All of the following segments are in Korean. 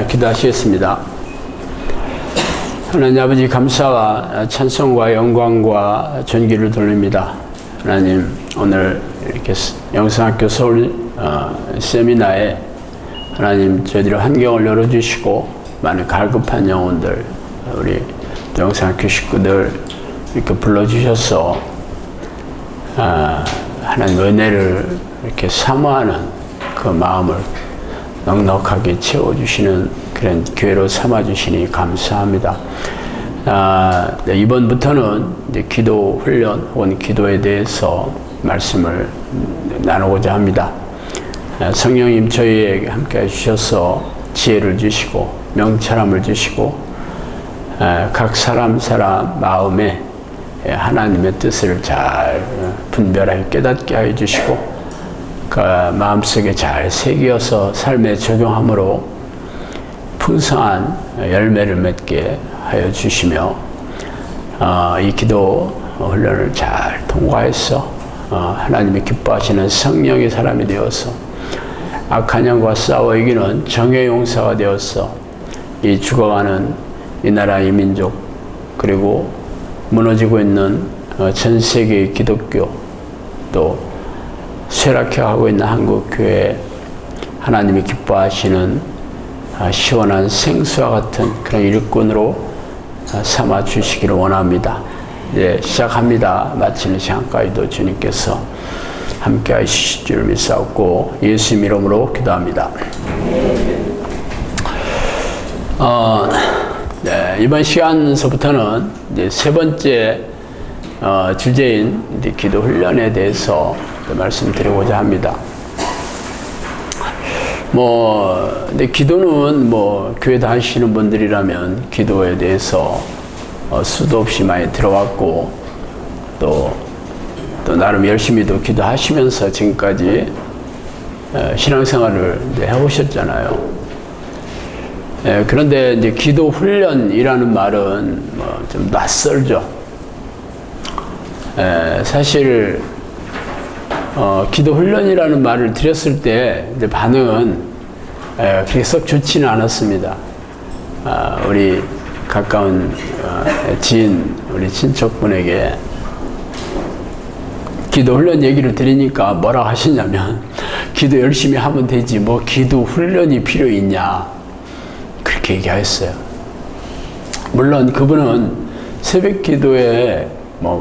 기도하시겠습니다. 하나님 아버지, 감사와 찬송과 영광과 존귀를 돌립니다. 하나님, 오늘 이렇게 영성학교 서울 세미나에 하나님 저희들의 환경을 열어주시고 많은 갈급한 영혼들, 우리 영성학교 식구들 이렇게 불러주셔서 하나님 은혜를 이렇게 사모하는 그 마음을 넉넉하게 채워주시는 그런 교회로 삼아주시니 감사합니다. 이번부터는 이제 기도 훈련 혹은 기도에 대해서 말씀을 나누고자 합니다. 성령님 저희에게 함께 해주셔서 지혜를 주시고 명철함을 주시고 각 사람 마음에 하나님의 뜻을 잘 분별하게 깨닫게 하여 주시고 그 마음속에 잘 새겨서 삶에 적용함으로 풍성한 열매를 맺게 하여 주시며 이 기도 훈련을 잘 통과해서 하나님이 기뻐하시는 성령의 사람이 되어서 악한 영과 싸워 이기는 정의 용사가 되어서 이 죽어가는 이 나라 이 민족 그리고 무너지고 있는 전 세계의 기독교 또 쇠락해가고 있는 한국교회 하나님이 기뻐하시는 시원한 생수와 같은 그런 일꾼으로 삼아 주시기를 원합니다. 이제 시작합니다. 마치는 시간까지도 주님께서 함께 하실 줄 믿사옵고 예수 이름으로 기도합니다. 이번 시간서부터는 이제 세 번째 주제인 이제 기도 훈련에 대해서 말씀드리고자 합니다. 근데 기도는 교회 다니시는 분들이라면 기도에 대해서 수도 없이 많이 들어왔고 또 나름 열심히도 기도하시면서 지금까지 신앙생활을 해오셨잖아요. 그런데 이제 기도 훈련이라는 말은 좀 낯설죠. 사실 기도 훈련이라는 말을 드렸을 때 이제 반응은 그렇게 썩 좋지는 않았습니다. 우리 가까운 지인, 우리 친척분에게 기도 훈련 얘기를 드리니까 뭐라고 하시냐면 기도 열심히 하면 되지 뭐 기도 훈련이 필요 있냐 그렇게 얘기하셨어요. 물론 그분은 새벽 기도에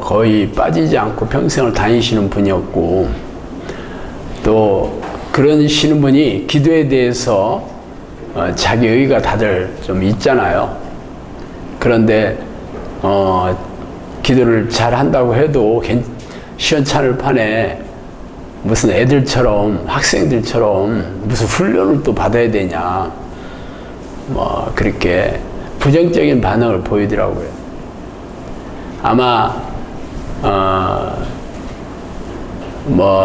거의 빠지지 않고 평생을 다니시는 분이었고 또 그러시는 분이 기도에 대해서 자기 의의가 다들 좀 있잖아요. 그런데 기도를 잘 한다고 해도 시원찮을 판에 무슨 애들처럼 학생들처럼 무슨 훈련을 또 받아야 되냐 그렇게 부정적인 반응을 보이더라고요. 아마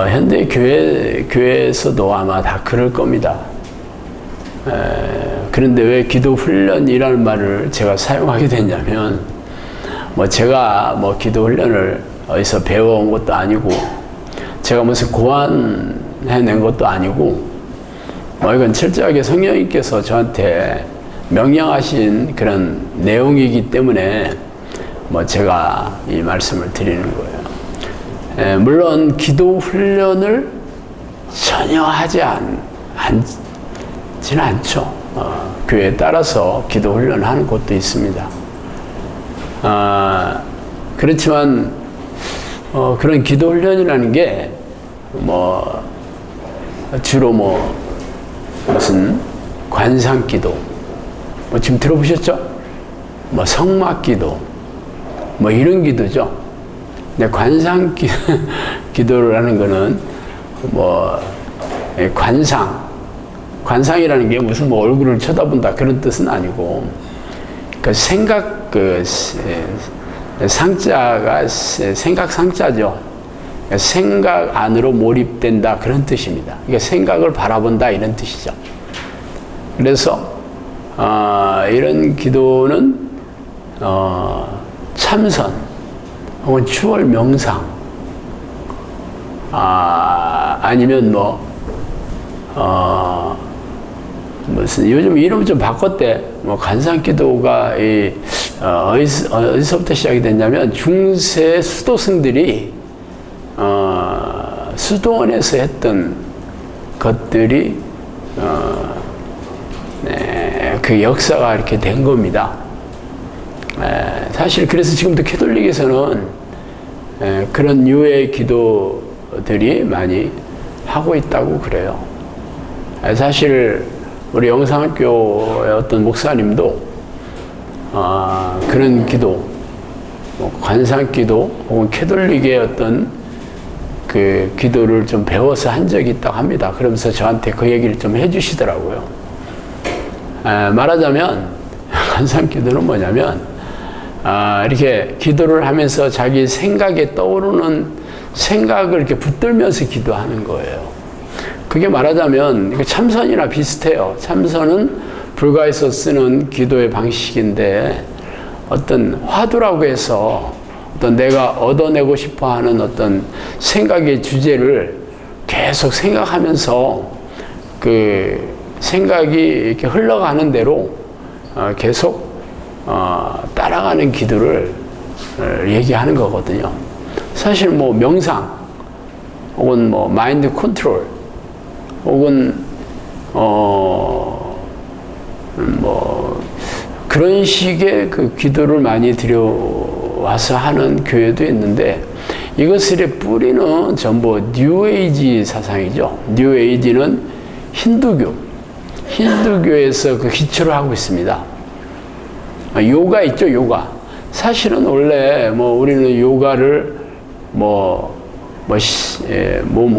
현대 교회에서도 아마 다 그럴 겁니다. 그런데 왜 기도 훈련이라는 말을 제가 사용하게 됐냐면 제가 기도 훈련을 어디서 배워온 것도 아니고 제가 무슨 고안해낸 것도 아니고 이건 철저하게 성령님께서 저한테 명령하신 그런 내용이기 때문에 제가 이 말씀을 드리는 거예요. 물론 기도 훈련을 전혀 하지 않지는 않죠. 교회에 따라서 기도 훈련을 하는 곳도 있습니다. 그렇지만 그런 기도 훈련이라는 게 주로 무슨 관상기도 지금 들어보셨죠? 성막기도 이런 기도죠. 근데 기도라는 거는 관상이라는 게 무슨 얼굴을 쳐다본다 그런 뜻은 아니고 상자가 생각 상자죠. 생각 안으로 몰입된다 그런 뜻입니다. 생각을 바라본다 이런 뜻이죠. 그래서 이런 기도는 참선 혹은 추월 명상 아니면 무슨 요즘 이름 좀 바꿨대. 뭐 관상기도가 어디서부터 시작이 됐냐면 중세 수도승들이 수도원에서 했던 것들이 그 역사가 이렇게 된 겁니다. 사실 그래서 지금도 캐톨릭에서는 그런 유의 기도들이 많이 하고 있다고 그래요. 사실 우리 영상학교의 어떤 목사님도 그런 기도, 관상기도 혹은 캐톨릭의 어떤 그 기도를 좀 배워서 한 적이 있다고 합니다. 그러면서 저한테 그 얘기를 좀 해주시더라고요. 말하자면 관상기도는 뭐냐면 이렇게 기도를 하면서 자기 생각에 떠오르는 생각을 이렇게 붙들면서 기도하는 거예요. 그게 말하자면 참선이나 비슷해요. 참선은 불가에서 쓰는 기도의 방식인데 어떤 화두라고 해서 어떤 내가 얻어내고 싶어 하는 어떤 생각의 주제를 계속 생각하면서 그 생각이 이렇게 흘러가는 대로 계속 따라가는 기도를 얘기하는 거거든요. 사실 뭐 명상 혹은 뭐 마인드 컨트롤 혹은 뭐 그런 식의 그 기도를 많이 들여와서 하는 교회도 있는데 이것의 뿌리는 전부 뉴에이지 사상이죠. 뉴에이지는 힌두교에서 그 기초를 하고 있습니다. 요가 있죠, 요가. 사실은 원래 뭐 우리는 요가를 몸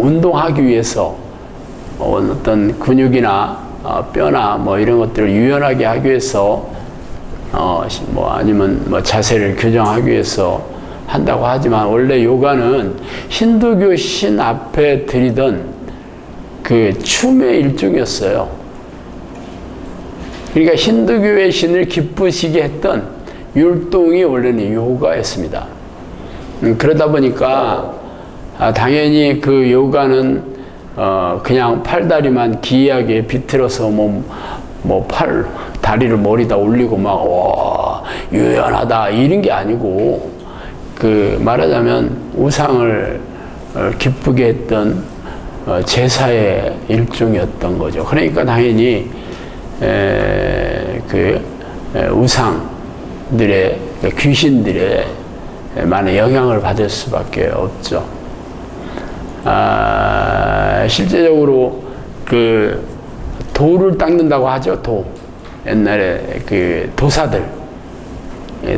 운동하기 위해서 어떤 근육이나 뼈나 뭐 이런 것들을 유연하게 하기 위해서 아니면 뭐 자세를 교정하기 위해서 한다고 하지만 원래 요가는 힌두교 신 앞에 드리던 그 춤의 일종이었어요. 그러니까 힌두교의 신을 기쁘시게 했던 율동이 원래는 요가였습니다. 그러다 보니까 당연히 그 요가는 그냥 팔다리만 기이하게 비틀어서 다리를 머리다 올리고 와 유연하다 이런 게 아니고 그 말하자면 우상을 기쁘게 했던 제사의 일종이었던 거죠. 그러니까 당연히 우상들의 귀신들의 많은 영향을 받을 수밖에 없죠. 실제적으로 그 도를 닦는다고 하죠. 도. 옛날에 그 도사들.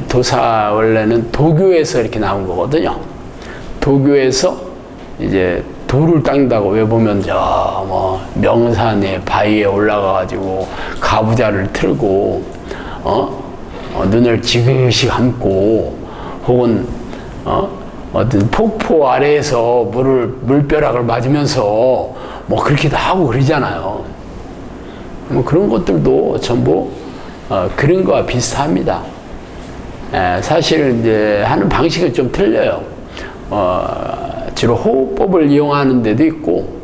도사 원래는 도교에서 이렇게 나온 거거든요. 도교에서 이제 도를 닦는다고 왜 보면 명산에 바위에 올라가가지고 가부좌를 틀고 눈을 지그시 감고 혹은 어떤 폭포 아래에서 물벼락을 맞으면서 뭐 그렇게도 하고 그러잖아요. 뭐 그런 것들도 전부 그런 거와 비슷합니다. 사실 이제 하는 방식은 좀 틀려요. 주로 호흡법을 이용하는 데도 있고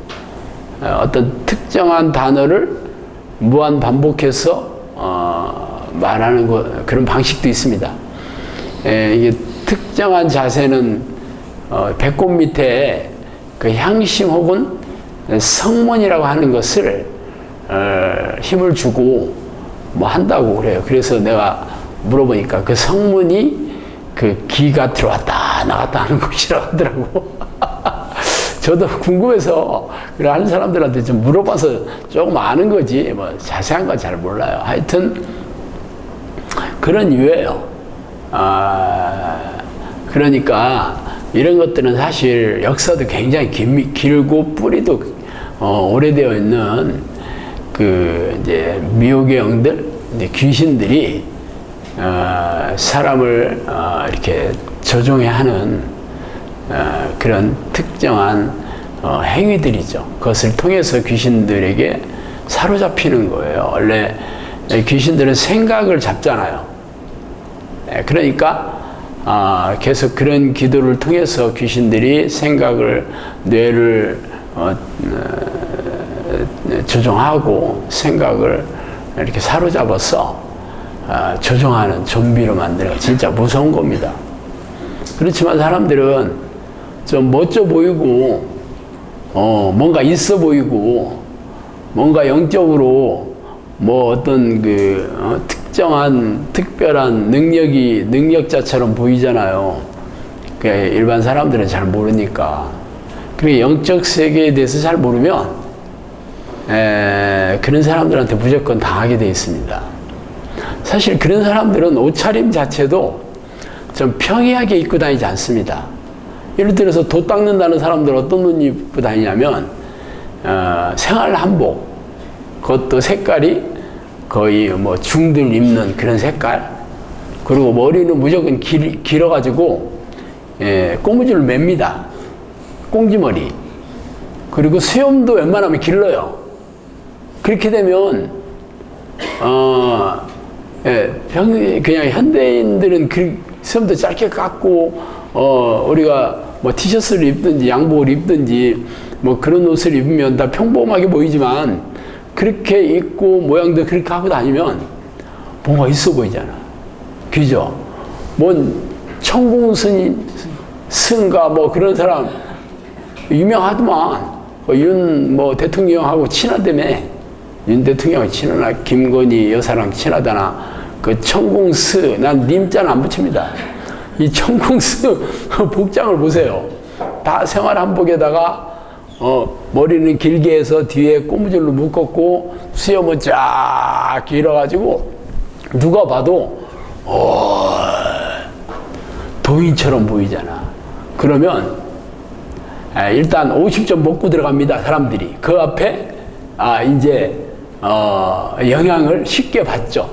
어떤 특정한 단어를 무한 반복해서 말하는 그런 방식도 있습니다. 이게 특정한 자세는 배꼽 밑에 그 향심 혹은 성문이라고 하는 것을 힘을 주고 뭐 한다고 그래요. 그래서 내가 물어보니까 그 성문이 그 기가 들어왔다 나갔다 하는 곳이라고 하더라고. 저도 궁금해서 그래 하는 사람들한테 좀 물어봐서 조금 아는 거지 뭐 자세한 건 잘 몰라요. 하여튼 그런 이유예요. 그러니까 이런 것들은 사실 역사도 굉장히 길고 뿌리도 오래되어 있는 그 이제 미혹의 영들, 이제 귀신들이 사람을 이렇게 조종해 하는 그런 특정한 행위들이죠. 그것을 통해서 귀신들에게 사로잡히는 거예요. 원래 귀신들은 생각을 잡잖아요. 그러니까 계속 그런 기도를 통해서 귀신들이 생각을, 뇌를 조종하고 생각을 이렇게 사로잡아서 조종하는 좀비로 만드는 거 진짜 무서운 겁니다. 그렇지만 사람들은 좀 멋져 보이고 뭔가 있어 보이고 뭔가 영적으로 뭐 어떤 특정한 특별한 능력자처럼 보이잖아요. 일반 사람들은 잘 모르니까. 그리고 영적 세계에 대해서 잘 모르면 그런 사람들한테 무조건 당하게 돼 있습니다. 사실 그런 사람들은 옷차림 자체도 좀 평이하게 입고 다니지 않습니다. 예를 들어서 돛 닦는다는 사람들 어떤 옷 입고 다니냐면 생활 한복, 그것도 색깔이 거의 뭐 중들 입는 그런 색깔, 그리고 머리는 무조건 길어가지고 꼬무줄을 맵니다. 꽁지머리. 그리고 수염도 웬만하면 길러요. 그렇게 되면 그냥 현대인들은 수염도 짧게 깎고 우리가 뭐 티셔츠를 입든지 양복을 입든지 뭐 그런 옷을 입으면 다 평범하게 보이지만 그렇게 입고 모양도 그렇게 하고 다니면 뭔가 있어 보이잖아. 그죠? 뭔 천공스인가 뭐 그런 사람 유명하더만 윤 뭐 대통령하고 친하다며. 윤 대통령하고 친하나 김건희 여사랑 친하다나 그 천공스 난 님자는 안 붙입니다. 이 천공스 복장을 보세요. 다 생활 한복에다가 머리는 길게 해서 뒤에 꼬무줄로 묶었고 수염은 쫙 길어가지고 누가 봐도 도인처럼 보이잖아. 그러면 일단 50점 먹고 들어갑니다. 사람들이 그 앞에 이제 영향을 쉽게 받죠.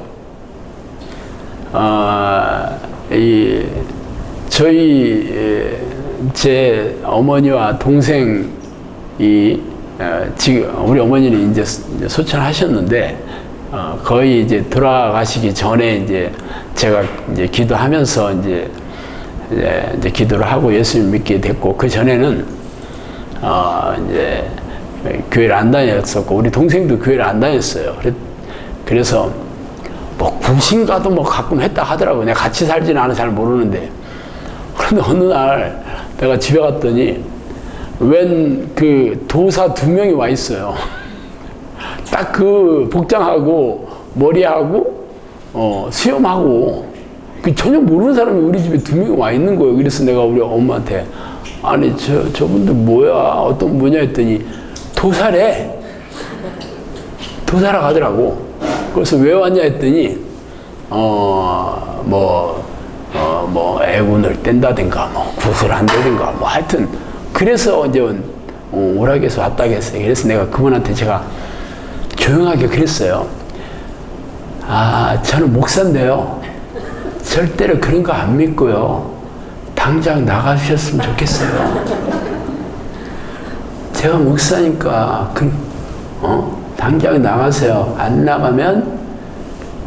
제 어머니와 동생이 지금 우리 어머니는 이제 소천하셨는데 거의 이제 돌아가시기 전에 이제 제가 이제 기도하면서 이제 기도를 하고 예수님 믿게 됐고, 그 전에는 이제 교회를 안 다녔었고 우리 동생도 교회를 안 다녔어요. 그래서 뭐 구신가도 뭐 가끔 했다 하더라고요. 내가 같이 살지는 않아 잘 모르는데. 그런데 어느 날 내가 집에 갔더니 웬 그 도사 2명이 와 있어요. 딱 그 복장하고 머리하고 수염하고 전혀 모르는 사람이 우리 집에 2명이 와 있는 거예요. 그래서 내가 우리 엄마한테 아니 저분들 뭐야 어떤 뭐냐 했더니 도사래. 도사라 가더라고. 그래서 왜 왔냐 했더니 뭐 애군을 뗀다든가 뭐 구슬 한다든가 뭐 하여튼 그래서 이제 오락에서 왔다고 했어요. 그래서 내가 그분한테 제가 조용하게 그랬어요. 저는 목사인데요. 절대로 그런 거 안 믿고요. 당장 나가주셨으면 좋겠어요. 제가 목사니까 당장 나가세요. 안 나가면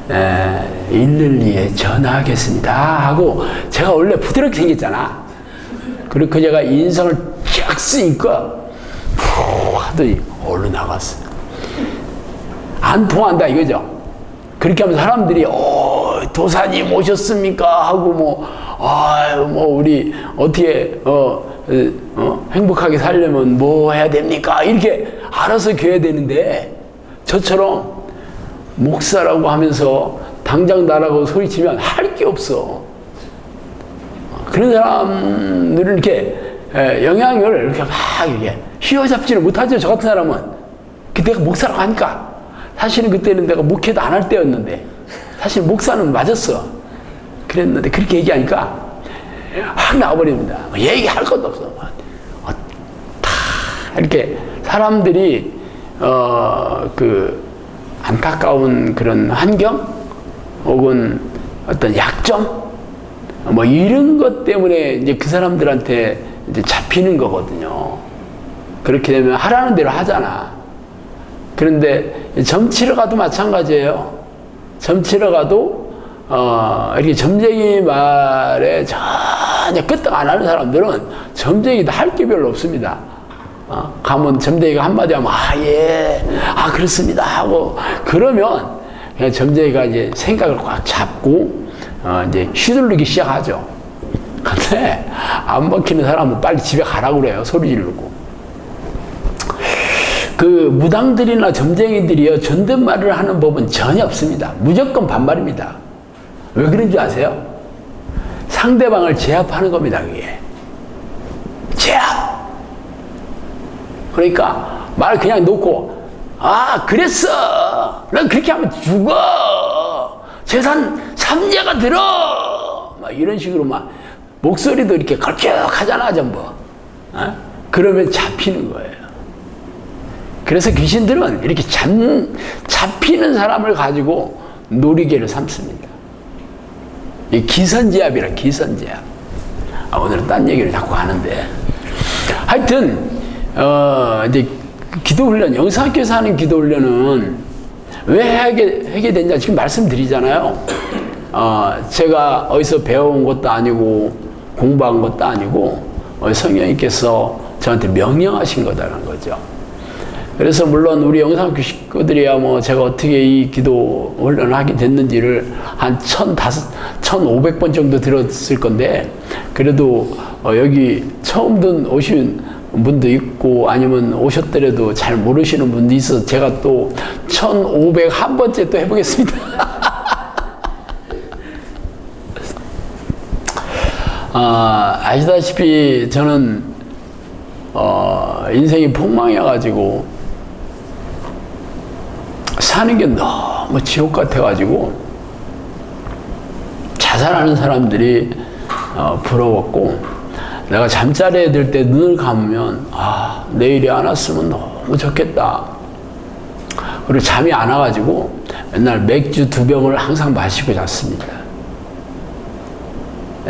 112에 전화하겠습니다 하고, 제가 원래 부드럽게 생겼잖아. 그리고 제가 인상을 쫙 쓰니까 하더니 얼른 나갔어요. 안 통한다 이거죠. 그렇게 하면 사람들이 도사님 오셨습니까 하고 뭐 우리 어떻게 행복하게 살려면 뭐 해야 됩니까 이렇게 알아서 겨야 되는데, 저처럼 목사라고 하면서 당장 나라고 소리치면 할 게 없어. 그런 사람들은 이렇게 영향을 이렇게 막 이렇게 휘어잡지를 못하죠. 저 같은 사람은. 내가 목사라고 하니까. 사실은 그때는 내가 목회도 안 할 때였는데 사실 목사는 맞았어. 그랬는데 그렇게 얘기하니까 확 나와버립니다. 얘기할 것도 없어. 다 이렇게 사람들이 그 안타까운 그런 환경 혹은 어떤 약점 뭐 이런 것 때문에 이제 그 사람들한테 이제 잡히는 거거든요. 그렇게 되면 하라는 대로 하잖아. 그런데 점치러 가도 마찬가지예요. 점치러 가도 이렇게 점쟁이 말에 전혀 끄떡 안 하는 사람들은 점쟁이도 할 게 별로 없습니다. 가면 점쟁이가 한마디 하면 예, 그렇습니다 하고 그러면 그냥 점쟁이가 이제 생각을 꽉 잡고 이제 휘둘르기 시작하죠. 근데 안 먹히는 사람은 빨리 집에 가라고 그래요. 소리 지르고. 그 무당들이나 점쟁이들이요, 존댓말을 하는 법은 전혀 없습니다. 무조건 반말입니다. 왜 그런 줄 아세요? 상대방을 제압하는 겁니다. 그게 제압. 그러니까 말 그냥 놓고, 아 그랬어, 넌 그렇게 하면 죽어, 재산 삼재가 들어, 막 이런 식으로 막 목소리도 이렇게 걸쭉하잖아 전부. 그러면 잡히는 거예요. 그래서 귀신들은 이렇게 잡히는 사람을 가지고 놀이개를 삼습니다. 이 기선제압이라, 기선제압. 오늘은 딴 얘기를 자꾸 하는데, 하여튼 이제 기도훈련, 영상학교에서 하는 기도훈련은 왜 하게 됐냐 지금 말씀드리잖아요. 제가 어디서 배워온 것도 아니고 공부한 것도 아니고 성령님께서 저한테 명령하신 거다라는 거죠. 그래서 물론 우리 영상학교 식구들이야 뭐 제가 어떻게 이 기도 훈련을 하게 됐는지를 한 1,500번 정도 들었을 건데, 그래도 여기 처음 오신 분도 있고 아니면 오셨더라도 잘 모르시는 분도 있어서 제가 또 1,501번째 또 해보겠습니다. 아시다시피 저는 인생이 폭망해가지고 사는 게 너무 지옥 같아가지고 자살하는 사람들이 부러웠고, 내가 잠자리에 들 때 눈을 감으면 내일이 안 왔으면 너무 좋겠다. 그리고 잠이 안 와가지고 맨날 맥주 2병을 항상 마시고 잤습니다.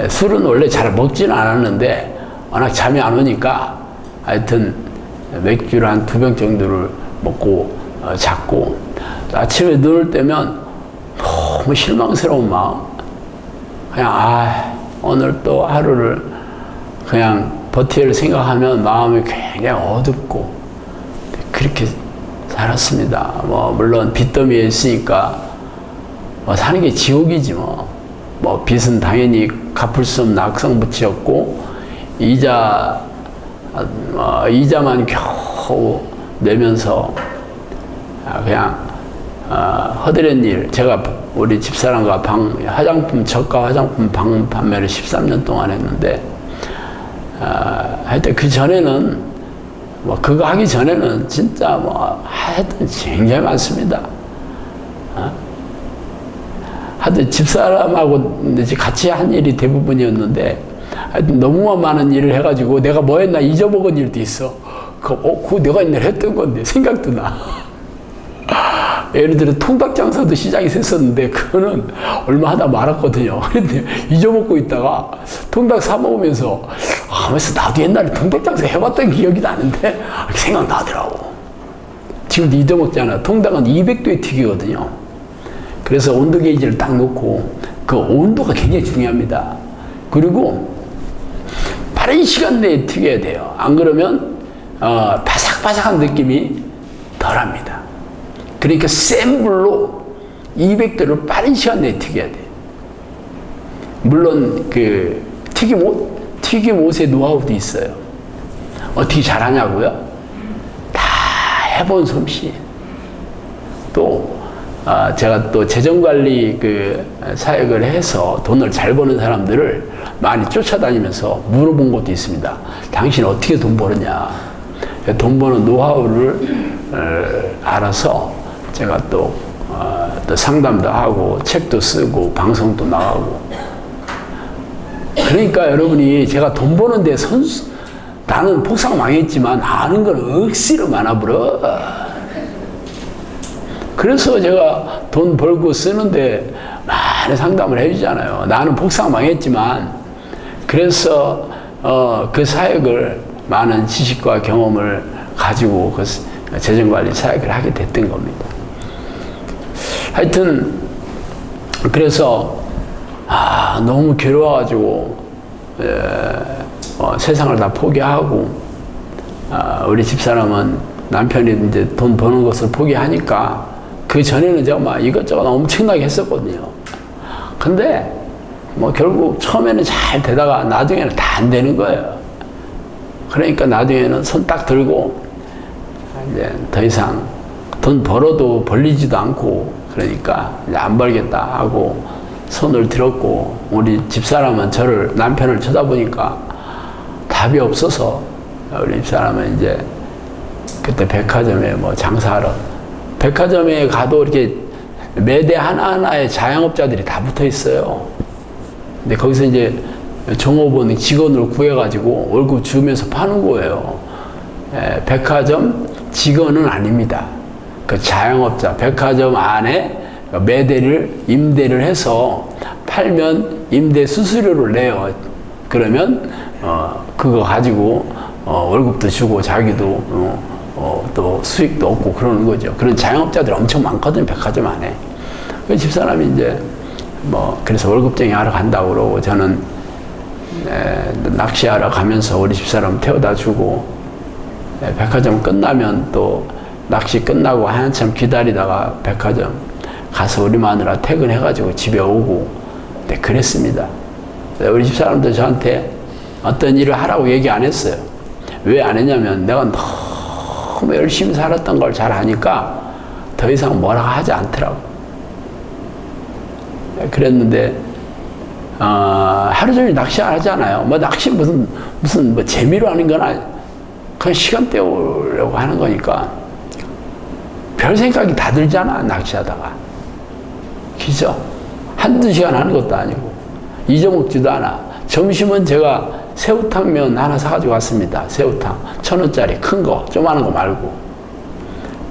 술은 원래 잘 먹지는 않았는데 워낙 잠이 안 오니까 하여튼 맥주를 한 2병 정도를 먹고 잤고, 아침에 눈을 뜨면 너무 실망스러운 마음, 그냥 오늘 또 하루를 그냥 버티를 생각하면 마음이 굉장히 어둡고 그렇게 살았습니다. 뭐 물론 빚더미에 있으니까 사는 게 지옥이지 뭐 빚은 당연히 갚을 수 없는 악성부치였고, 이자만 겨우 내면서 그냥 허드렛 일, 제가 우리 집사람과 화장품, 저가 화장품 방 판매를 13년 동안 했는데, 하여튼 그 전에는 그거 하기 전에는 진짜 하여튼 굉장히 많습니다. 하여튼 집사람하고 같이 한 일이 대부분이었는데, 하여튼 너무 많은 일을 해가지고 내가 뭐 했나 잊어먹은 일도 있어. 그거 내가 옛날에 했던 건데 생각도 나. 예를 들어 통닭 장사도 시장에서 했었는데 그거는 얼마 하다 말았거든요. 그런데 잊어먹고 있다가 통닭 사 먹으면서 하면서 나도 옛날에 통닭 장사 해봤던 기억이 나는데 생각나더라고. 지금도 잊어먹잖아. 통닭은 200도에 튀기거든요. 그래서 온도 게이지를 딱 놓고, 그 온도가 굉장히 중요합니다. 그리고 빠른 시간 내에 튀겨야 돼요. 안 그러면 바삭바삭한 느낌이 덜합니다. 그러니까 센 불로 200도를 빠른 시간 내에 튀겨야 돼요. 물론 그 튀김옷의 노하우도 있어요. 어떻게 잘하냐고요? 다 해본 솜씨. 또 제가 또 재정관리 사역을 해서 돈을 잘 버는 사람들을 많이 쫓아다니면서 물어본 것도 있습니다. 당신 어떻게 돈 벌었냐? 돈 버는 노하우를 알아서 제가 또 상담도 하고 책도 쓰고 방송도 나가고. 그러니까 여러분이 제가 돈 버는데 나는 폭삭 망했지만 아는 건 억지로 많아버려. 그래서 제가 돈 벌고 쓰는데 많은 상담을 해주잖아요. 나는 폭삭 망했지만 그래서 그 사역을 많은 지식과 경험을 가지고 그 재정관리 사역을 하게 됐던 겁니다. 하여튼 그래서 너무 괴로워가지고 세상을 다 포기하고, 우리 집사람은 남편이 이제 돈 버는 것을 포기하니까 그 전에는 제가 막 이것저것 엄청나게 했었거든요. 근데 뭐 결국 처음에는 잘 되다가 나중에는 다 안 되는 거예요. 그러니까 나중에는 손 딱 들고 이제 더 이상 돈 벌어도 벌리지도 않고 그러니까 이제 안 벌겠다 하고 손을 들었고, 우리 집사람은 남편을 쳐다보니까 답이 없어서 우리 집사람은 이제 그때 백화점에 뭐 장사하러, 백화점에 가도 이렇게 매대 하나하나에 자영업자들이 다 붙어 있어요. 근데 거기서 이제 종업원 직원을 구해가지고 월급 주면서 파는 거예요. 백화점 직원은 아닙니다. 그 자영업자, 백화점 안에 매대를 임대를 해서 팔면 임대 수수료를 내요. 그러면 그거 가지고 월급도 주고 자기도 또 수익도 얻고 그러는 거죠. 그런 자영업자들이 엄청 많거든요, 백화점 안에. 그 집사람이 이제 뭐 그래서 월급쟁이 하러 간다고 그러고, 저는 낚시하러 가면서 우리 집사람 태워다 주고, 백화점 끝나면 또 낚시 끝나고 한참 기다리다가 백화점 가서 우리 마누라 퇴근해가지고 집에 오고, 네, 그랬습니다. 우리 집사람도 저한테 어떤 일을 하라고 얘기 안 했어요. 왜 안 했냐면 내가 너무 열심히 살았던 걸 잘 아니까 더 이상 뭐라고 하지 않더라고. 그랬는데 하루 종일 낚시 안 하잖아요. 뭐 낚시 무슨 뭐 재미로 하는 건 아니, 그냥 시간 때우려고 하는 거니까 별 생각이 다 들잖아, 낚시하다가. 그죠? 한두 시간 하는 것도 아니고 잊어먹지도 않아. 점심은 제가 새우탕면 하나 사가지고 왔습니다. 새우탕 1,000원짜리 큰 거, 조그마한 거 말고.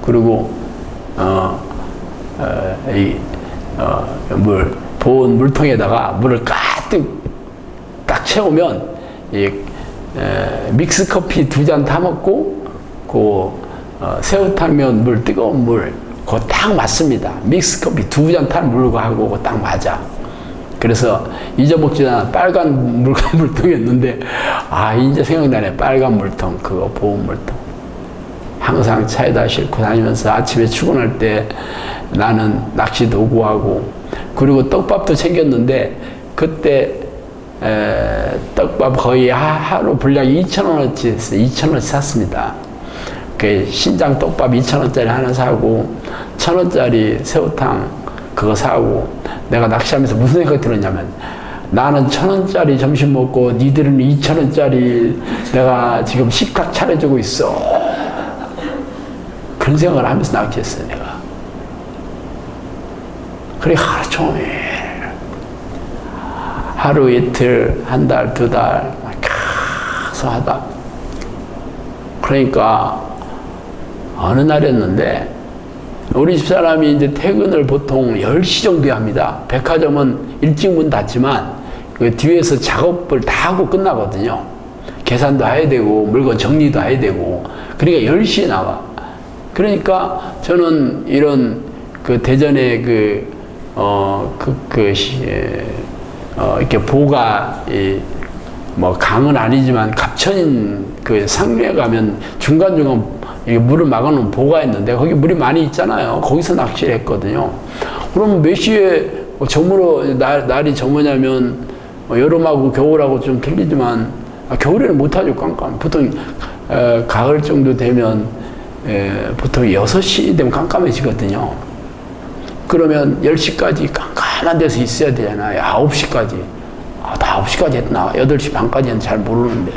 그리고 보온 물통에다가 물을 가득 딱 채우면 믹스 커피 2잔 타 먹고 새우탕면 물, 뜨거운 물 그거 딱 맞습니다. 믹스 커피 2잔 탄 물과 하고 그거 딱 맞아. 그래서 잊어먹지 않아. 빨간 물통이었는데 이제 생각나네. 빨간 물통, 그거 보온 물통. 항상 차에다 싣고 다니면서 아침에 출근할 때 나는 낚시 도구하고, 그리고 떡밥도 챙겼는데 그때 떡밥 거의 하루 분량이 2,000원어치 2,000원어치 샀습니다. 그 신장 떡밥 2,000원짜리 하나 사고 1,000원짜리 새우탕 그거 사고, 내가 낚시하면서 무슨 생각이 들었냐면, 나는 1,000원짜리 점심 먹고 니들은 2,000원짜리 내가 지금 식탁 차려주고 있어. 그런 생각을 하면서 낚시했어요, 내가. 그래 하루 종일, 하루 이틀, 한 달, 2달 계속 하다. 그러니까 어느 날이었는데 우리 집사람이 이제 퇴근을 보통 10시 정도에 합니다. 백화점은 일찍 문 닫지만 그 뒤에서 작업을 다 하고 끝나거든요. 계산도 해야 되고 물건 정리도 해야 되고, 그러니까 10시에 나와. 그러니까 저는 이런 그 대전에 이렇게 보가 뭐 강은 아니지만 갑천인 그 상류에 가면 중간중간 물을 막아놓은 보가 있는데 거기 물이 많이 있잖아요. 거기서 낚시를 했거든요. 그럼 몇 시에 날이 저무냐면 여름하고 겨울하고 좀 틀리지만 겨울에는 못하죠. 깜깜. 보통 가을 정도 되면 보통 6시 되면 깜깜해지거든요. 그러면 10시까지 깜깜한 데서 있어야 되잖아요. 9시까지. 나 9시까지 했나? 8시 반까지는 잘 모르는데.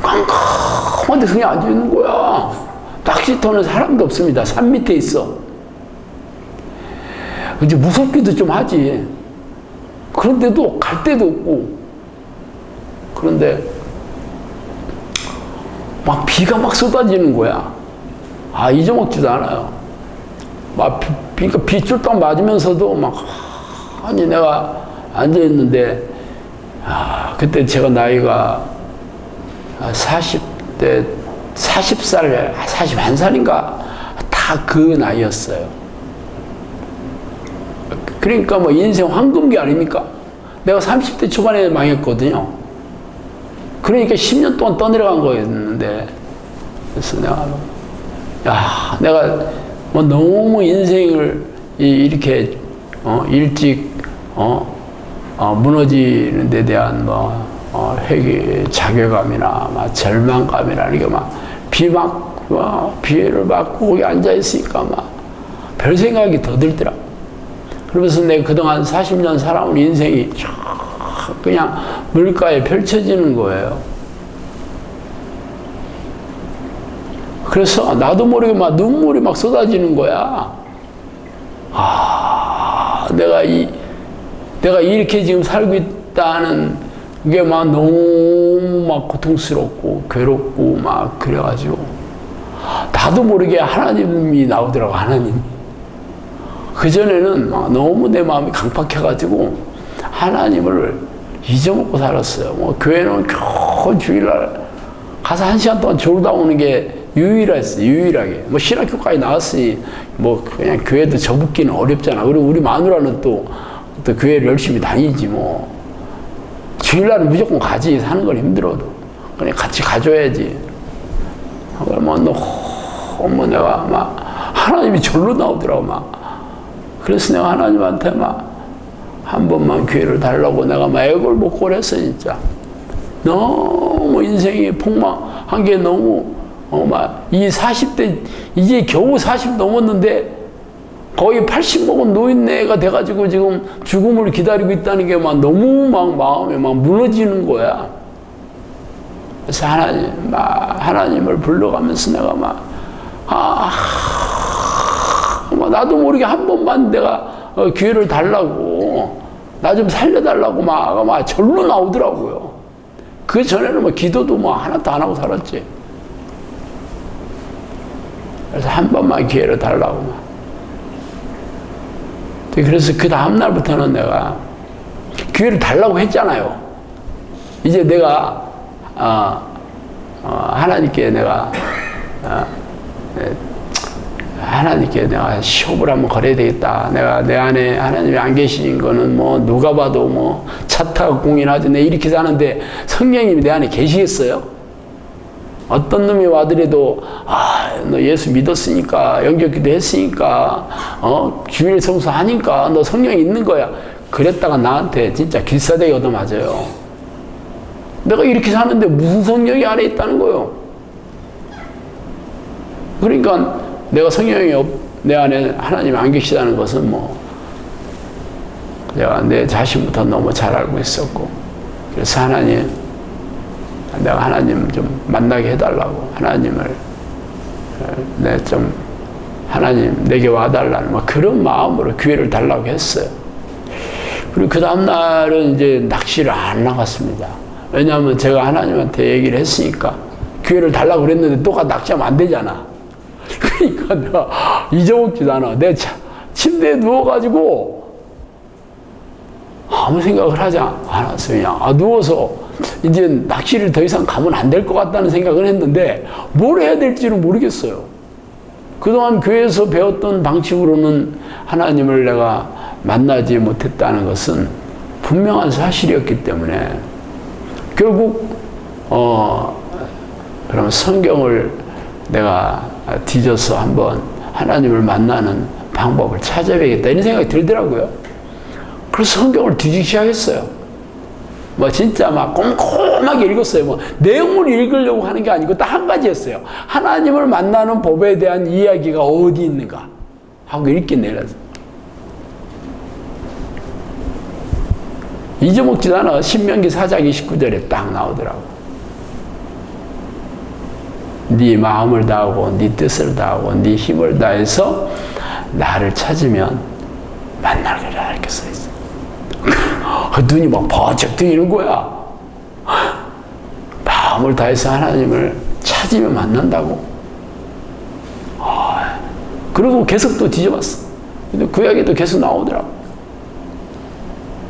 깜깜한 데서 그냥 앉아있는 거야. 낚시터는 사람도 없습니다. 산 밑에 있어. 이제 무섭기도 좀 하지. 그런데도 갈 데도 없고. 그런데 막 비가 막 쏟아지는 거야. 잊어먹지도 않아요. 막 그러니까 빗줄딱 맞으면서도 막 아니 내가 앉아있는데 그때 제가 나이가 40대 40살 41살인가 다 그 나이였어요. 그러니까 뭐 인생 황금기 아닙니까? 내가 30대 초반에 망했거든요. 그러니까 10년 동안 떠내려간 거였는데, 그래서 내가 뭐 너무 인생을 이렇게 일찍 무너지는 데 대한 회개, 자괴감이나 막 절망감이나 이게 막 비애를 맞고 거기 앉아 있으니까 막 별 생각이 더 들더라. 그러면서 내가 그동안 40년 살아온 인생이 쫙 그냥 물가에 펼쳐지는 거예요. 그래서 나도 모르게 막 눈물이 막 쏟아지는 거야. 내가 이렇게 지금 살고 있다는 게 막 너무 막 고통스럽고 괴롭고 막 그래가지고 나도 모르게 하나님이 나오더라고. 하나님. 그전에는 막 너무 내 마음이 강팍해가지고 하나님을 잊어먹고 살았어요. 뭐 교회는 겨우 주일날 가서 1시간 동안 졸다 오는 게 유일했어요. 유일하게. 뭐 신학교까지 나왔으니 뭐 그냥 교회도 접붙기는 어렵잖아. 그리고 우리 마누라는 또 교회를 열심히 다니지 뭐. 주일날은 무조건 가지. 사는 건 힘들어도. 그냥 같이 가줘야지. 뭐 너무 내가 막 하나님이 절로 나오더라고 막. 그래서 내가 하나님한테 막 한 번만 기회를 달라고 내가 막 애걸복걸 했어 진짜. 너무 인생이 폭망한 게 너무 막 이 40대 이제 겨우 40 넘었는데 거의 80 먹은 노인네가 돼가지고 지금 죽음을 기다리고 있다는 게 막 너무 막 마음에 막 무너지는 거야. 그래서 하나님을 불러가면서 내가 막 나도 모르게 한 번만 내가 기회를 달라고 나 좀 살려달라고 막 절로 나오더라고요. 그 전에는 뭐 기도도 뭐 하나도 안 하고 살았지. 그래서 한 번만 기회를 달라고 막. 그래서 그 다음 날부터는 내가 기회를 달라고 했잖아요. 이제 내가 하나님께 내가 시험을 한번 걸어야 되겠다. 내가 내 안에 하나님이 안 계신 거는 뭐 누가 봐도 뭐 차 타고 공인하지. 내 이렇게 사는데 성령님이 내 안에 계시겠어요? 어떤 놈이 와더라도 너 예수 믿었으니까 영접기도 했으니까 주일 성수 하니까 너 성령이 있는 거야. 그랬다가 나한테 진짜 길사대기 얻어맞아요. 내가 이렇게 사는데 무슨 성령이 안에 있다는 거요. 그러니까 내가 성령이 내 안에 하나님이 안 계시다는 것은 뭐 내가 내 자신부터 너무 잘 알고 있었고, 그래서 내가 하나님 좀 만나게 해달라고, 하나님을 하나님 내게 와달라는 뭐 그런 마음으로 기회를 달라고 했어요. 그리고 그 다음날은 이제 낚시를 안 나갔습니다. 왜냐하면 제가 하나님한테 얘기를 했으니까 기회를 달라고 그랬는데 또 낚시하면 안 되잖아. 그러니까 내가 잊어먹지도 않아. 내 침대에 누워가지고 아무 생각을 하지 않았어요. 그냥 누워서 이제 낚시를 더 이상 가면 안 될 것 같다는 생각을 했는데 뭘 해야 될지를 모르겠어요. 그동안 교회에서 배웠던 방식으로는 하나님을 내가 만나지 못했다는 것은 분명한 사실이었기 때문에 결국 그럼 성경을 내가 뒤져서 한번 하나님을 만나는 방법을 찾아야겠다 이런 생각이 들더라고요. 그래서 성경을 뒤지기 시작했어요. 뭐 진짜 막 꼼꼼하게 읽었어요. 뭐 내용을 읽으려고 하는 게 아니고 딱 한 가지였어요. 하나님을 만나는 법에 대한 이야기가 어디 있는가 하고 읽긴 내려서 잊어먹지도 않아. 신명기 4장 29절에 딱 나오더라고. 네 마음을 다하고 네 뜻을 다하고 네 힘을 다해서 나를 찾으면 만날 거라 이렇게 써있어. 눈이 막 번쩍 뜨이는 거야. 마음을 다해서 하나님을 찾으면 만난다고. 그리고 계속 또 뒤져봤어. 근데 구약에도 계속 나오더라고.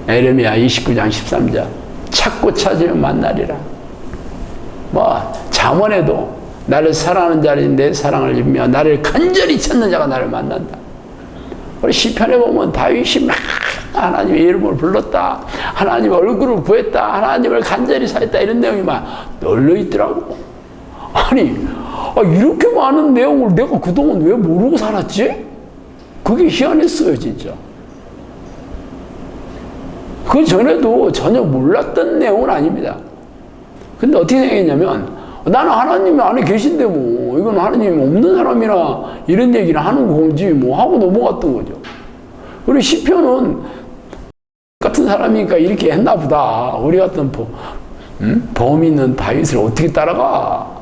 에레미야 29장 13절 찾고 찾으면 만나리라. 뭐 잠언에도 나를 사랑하는 자는 내 사랑을 입며 나를 간절히 찾는 자가 나를 만난다. 우리 시편에 보면 다윗이 막 하나님의 이름을 불렀다, 하나님 얼굴을 구했다, 하나님을 간절히 사했다 이런 내용이 막 널려 있더라고. 아니 이렇게 많은 내용을 내가 그동안 왜 모르고 살았지? 그게 희한했어요, 진짜. 그 전에도 전혀 몰랐던 내용은 아닙니다. 근데 어떻게 생각했냐면, 나는 하나님이 안에 계신데 뭐, 이건 하나님이 없는 사람이나 이런 얘기를 하는 거지, 뭐, 하고 넘어갔던 거죠. 그리고 시편은 같은 사람이니까 이렇게 했나 보다. 우리 같은 범 있는 다윗을 어떻게 따라가?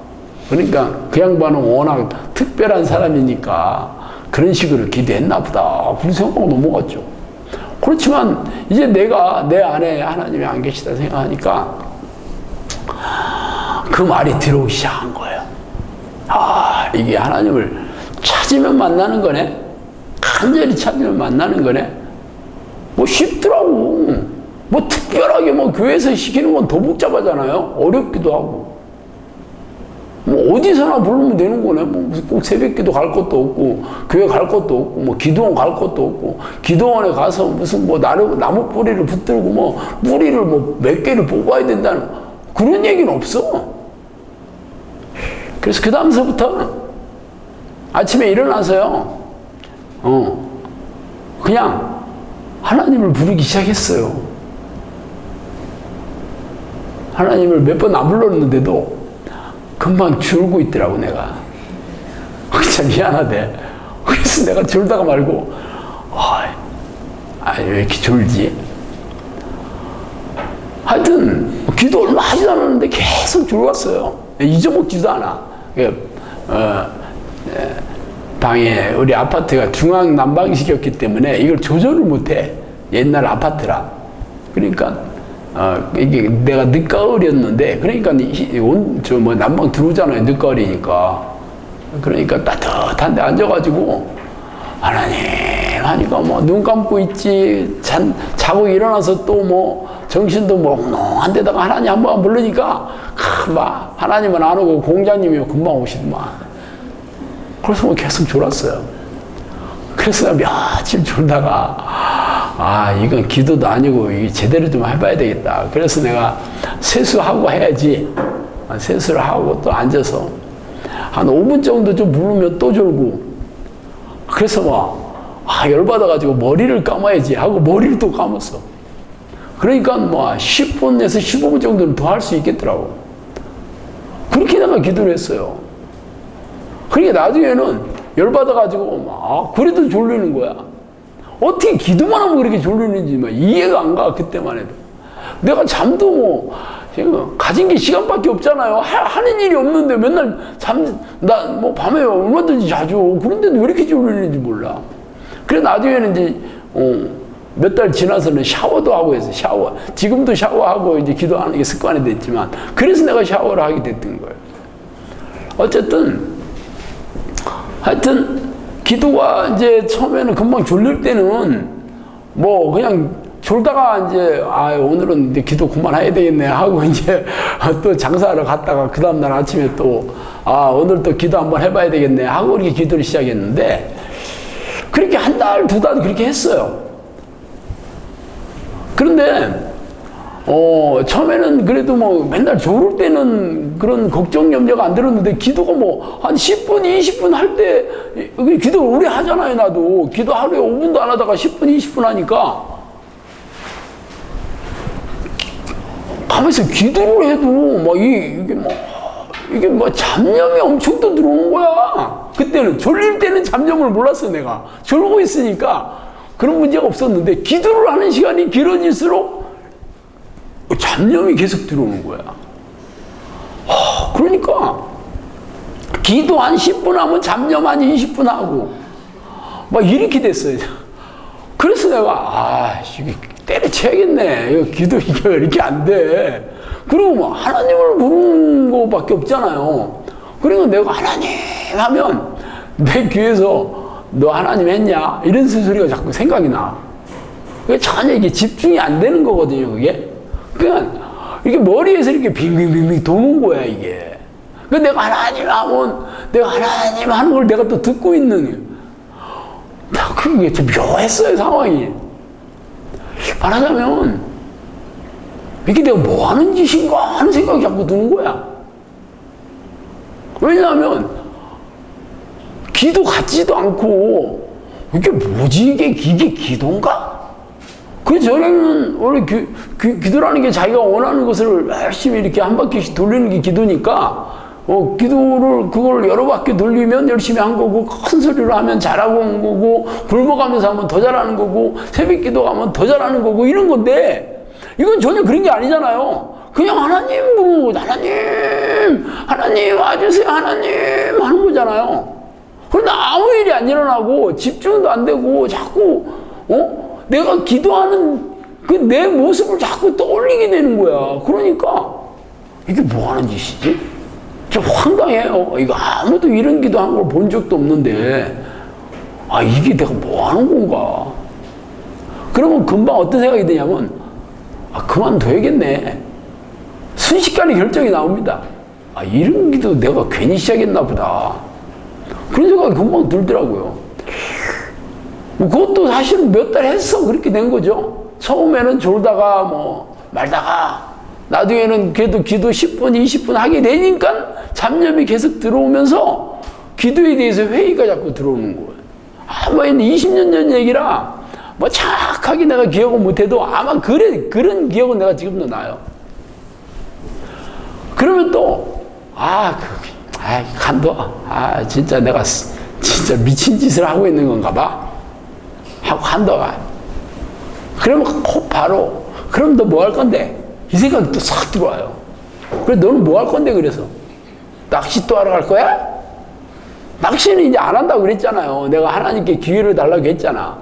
그러니까 그 양반은 워낙 특별한 사람이니까 그런 식으로 기도했나 보다. 그런 생각하고 넘어갔죠. 그렇지만 이제 내가 내 안에 하나님이 안 계시다 생각하니까 그 말이 들어오기 시작한 거예요. 이게 하나님을 찾으면 만나는 거네? 간절히 찾으면 만나는 거네? 뭐 쉽더라고. 뭐 특별하게 뭐 교회에서 시키는 건 더 복잡하잖아요. 어렵기도 하고. 뭐 어디서나 부르면 되는 거네. 뭐 꼭 새벽기도 갈 것도 없고, 교회 갈 것도 없고, 뭐 기도원 갈 것도 없고, 기도원에 가서 무슨 뭐 나무 뿌리를 붙들고 뭐 뿌리를 뭐 몇 개를 뽑아야 된다는 그런 얘기는 없어. 그래서 그 다음서부터 아침에 일어나서요, 그냥 하나님을 부르기 시작했어요. 하나님을 몇 번 안 불렀는데도 금방 줄고 있더라고, 내가. 참 미안하대. 그래서 내가 졸다가 말고, 왜 이렇게 졸지? 하여튼, 기도 얼마 하지도 않았는데 계속 졸았어요. 잊어먹지도 않아. 방에, 우리 아파트가 중앙 난방식이었기 때문에 이걸 조절을 못해. 옛날 아파트라. 그러니까, 이게 내가 늦가을이었는데, 그러니까 난방 들어오잖아요. 늦가을이니까. 그러니까 따뜻한 데 앉아가지고, 하나님 하니까 뭐 눈 감고 있지, 자고 일어나서 또 뭐 정신도 몽롱한 데다가 하나님 한번 부르니까, 막 하나님은 안 오고 공자님이 금방 오시더만. 그래서 뭐 계속 졸았어요. 그래서 며칠 졸다가, 이건 기도도 아니고 이게 제대로 좀 해봐야 되겠다. 그래서 내가 세수하고 해야지. 세수를 하고 또 앉아서 한 5분 정도 좀 부르면 또 졸고. 그래서 막, 열받아가지고 머리를 감아야지 하고 머리를 또 감았어. 그러니까 뭐 10분에서 15분 정도는 더 할 수 있겠더라고. 그렇게 내가 기도를 했어요. 그러니까 나중에는 열받아가지고 막, 그래도 졸리는 거야. 어떻게 기도만 하면 그렇게 졸리는지 막 이해가 안 가, 그때만 해도. 내가 잠도 뭐, 가진 게 시간밖에 없잖아요. 하는 일이 없는데 맨날 나 뭐 밤에 얼마든지 자죠. 그런데도 왜 이렇게 졸리는지 몰라. 그래 나중에는 이제, 몇 달 지나서는 샤워도 하고 해서 지금도 샤워하고 이제 기도하는 게 습관이 됐지만, 그래서 내가 샤워를 하게 됐던 거예요. 어쨌든, 하여튼, 기도가 이제 처음에는 금방 졸릴 때는 뭐 그냥 졸다가 이제 오늘은 이제 기도 그만해야 되겠네 하고 이제 또 장사하러 갔다가 그 다음날 아침에 또 오늘 또 기도 한번 해봐야 되겠네 하고 이렇게 기도를 시작했는데, 그렇게 한 달, 두 달 그렇게 했어요. 그런데 처음에는 그래도 뭐 맨날 졸을 때는 그런 걱정 염려가 안 들었는데, 기도가 뭐 한 10분, 20분 할 때, 기도 오래 하잖아요, 나도. 기도 하루에 5분도 안 하다가 10분, 20분 하니까, 가면서 기도를 해도 이게 뭐 잡념이 엄청 또 들어오는 거야. 그때는, 졸릴 때는 잡념을 몰랐어, 내가. 졸고 있으니까 그런 문제가 없었는데, 기도를 하는 시간이 길어질수록 잡념이 계속 들어오는 거야. 그러니까 기도 한 10분 하면 잡념 한 20분 하고 막 이렇게 됐어요. 그래서 내가 이게 때려쳐야겠네. 이거 기도 이게 왜 이렇게 안 돼. 그리고 뭐 하나님을 부르는 거밖에 없잖아요. 그러니까 내가 하나님 하면 내 귀에서 너 하나님 했냐? 이런 소리가 자꾸 생각이 나. 그게 전혀 이게 집중이 안 되는 거거든요, 그게. 그냥 이게 머리에서 이렇게 빙빙빙빙 도는 거야, 이게. 그 내가 하나님 하면, 내가 하나님 하는 걸 내가 또 듣고 있는. 그게 좀 묘했어요, 상황이. 말하자면, 이게 내가 뭐 하는 짓인가 하는 생각이 자꾸 드는 거야. 왜냐하면, 기도 같지도 않고, 이게 뭐지? 이게 기도인가? 그 전에는 원래 기도라는 게 자기가 원하는 것을 열심히 이렇게 한 바퀴씩 돌리는 게 기도니까, 그걸 여러 바퀴 돌리면 열심히 한 거고, 큰 소리로 하면 잘하고 온 거고, 굶어가면서 하면 더 잘하는 거고, 새벽 기도하면 더 잘하는 거고, 이런 건데, 이건 전혀 그런 게 아니잖아요. 그냥 하나님 부르고, 하나님 와주세요, 하나님 하는 거잖아요. 그런데 아무 일이 안 일어나고, 집중도 안 되고, 자꾸, 내가 기도하는 그 내 모습을 자꾸 떠올리게 되는 거야. 그러니까, 이게 뭐 하는 짓이지? 좀 황당해요. 이거 아무도 이런 기도한 걸 본 적도 없는데, 이게 내가 뭐 하는 건가? 그러면 금방 어떤 생각이 드냐면, 그만둬야겠네. 순식간에 결정이 나옵니다. 이런 기도 내가 괜히 시작했나 보다. 그런 생각이 금방 들더라고요. 그것도 사실은 몇 달 했어. 그렇게 된 거죠. 처음에는 졸다가 말다가 나중에는 그래도 기도 10분, 20분 하게 되니까 잡념이 계속 들어오면서 기도에 대해서 회의가 자꾸 들어오는 거예요. 20년 전 얘기라 정확하게 내가 기억을 못해도 아마 그런 기억은 내가 지금도 나요. 그러면 또, 간둬. 진짜 내가 진짜 미친 짓을 하고 있는 건가 봐. 하고 간둬가. 그러면 바로, 그럼 너 뭐 할 건데? 이 생각이 또 싹 들어와요. 그래, 너는 뭐 할 건데, 그래서? 낚시 또 하러 갈 거야? 낚시는 이제 안 한다고 그랬잖아요. 내가 하나님께 기회를 달라고 했잖아.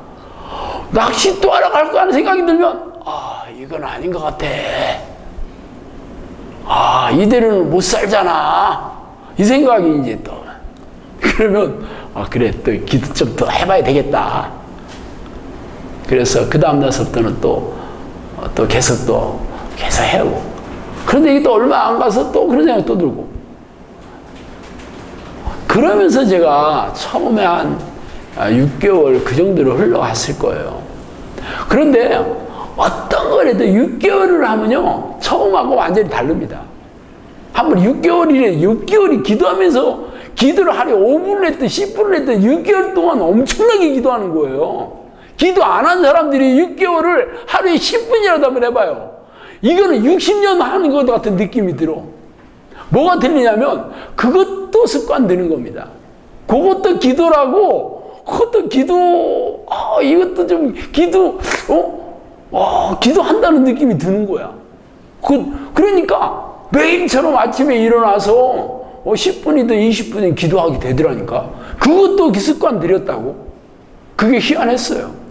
낚시 또 하러 갈 거야 하는 생각이 들면, 이건 아닌 것 같아. 이대로는 못 살잖아. 이 생각이 이제 또. 그러면, 그래, 또 기도 좀 더 해봐야 되겠다. 그래서 그 다음날부터는 또 계속 해오고. 그런데 이게 또 얼마 안 가서 또 그런 생각이 또 들고. 그러면서 제가 처음에 한 6개월 그 정도로 흘러갔을 거예요. 그런데 어떤 거라도 6개월을 하면요, 처음하고 완전히 다릅니다. 한번 6개월이 기도하면서 기도를 하루에 5분을 했든 10분을 했든 6개월 동안 엄청나게 기도하는 거예요. 기도 안 한 사람들이 6개월을 하루에 10분이라도 한번 해봐요. 이거는 60년 하는 것 같은 느낌이 들어. 뭐가 들리냐면 그것도 습관 되는 겁니다. 그것도 기도라고, 그것도 기도, 이것도 좀 기도한다는 느낌이 드는 거야. 그러니까 매일처럼 아침에 일어나서 10분이든 20분이든 기도하게 되더라니까. 그것도 습관 들였다고. 그게 희한했어요.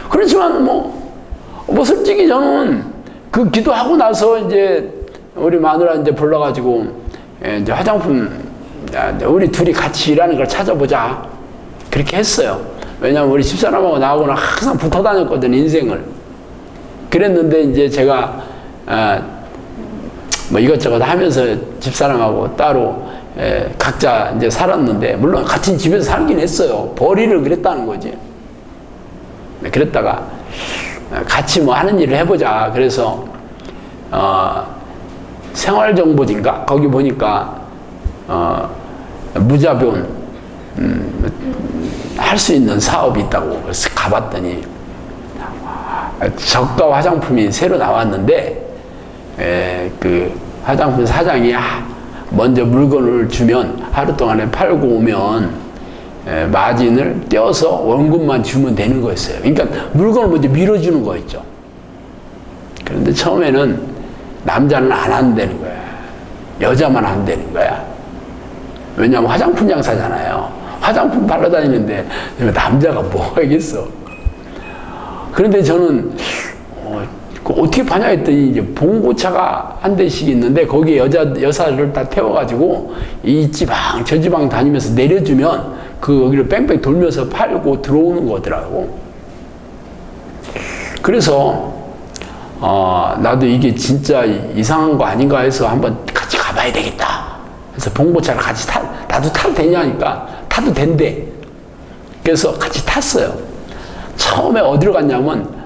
그렇지만 솔직히 저는 그 기도하고 나서 이제 우리 마누라 이제 불러가지고 이제 화장품, 우리 둘이 같이 일하는 걸 찾아보자. 그렇게 했어요. 왜냐면 우리 집사람하고 나하고는 항상 붙어 다녔거든, 인생을. 그랬는데 이제 제가 이것저것 하면서 집사람하고 따로 각자 이제 살았는데, 물론 같은 집에서 살긴 했어요. 벌이를 그랬다는 거지. 그랬다가 같이 하는 일을 해보자. 그래서 생활정보진가 거기 보니까 무자본 할 수 있는 사업이 있다고. 그래서 가봤더니 저가 화장품이 새로 나왔는데, 그 화장품 사장이 먼저 물건을 주면 하루 동안에 팔고 오면 마진을 떼어서 원금만 주면 되는 거였어요. 그러니까 물건을 먼저 밀어주는 거였죠. 그런데 처음에는 남자는 안 한다는 거야. 여자만 한다는 거야. 왜냐하면 화장품 장사잖아요. 화장품 발라 다니는데 남자가 뭐 하겠어. 그런데 저는 어떻게 파냐 했더니 이제 봉고차가 한 대씩 있는데 거기에 여사를 다 태워가지고 이 지방 저 지방 다니면서 내려주면 여기를 뺑뺑 돌면서 팔고 들어오는 거더라고. 그래서 나도 이게 진짜 이상한 거 아닌가 해서 한번 같이 가봐야 되겠다. 그래서 봉고차를 같이 나도 타도 되냐니까 타도 된대. 그래서 같이 탔어요. 처음에 어디로 갔냐면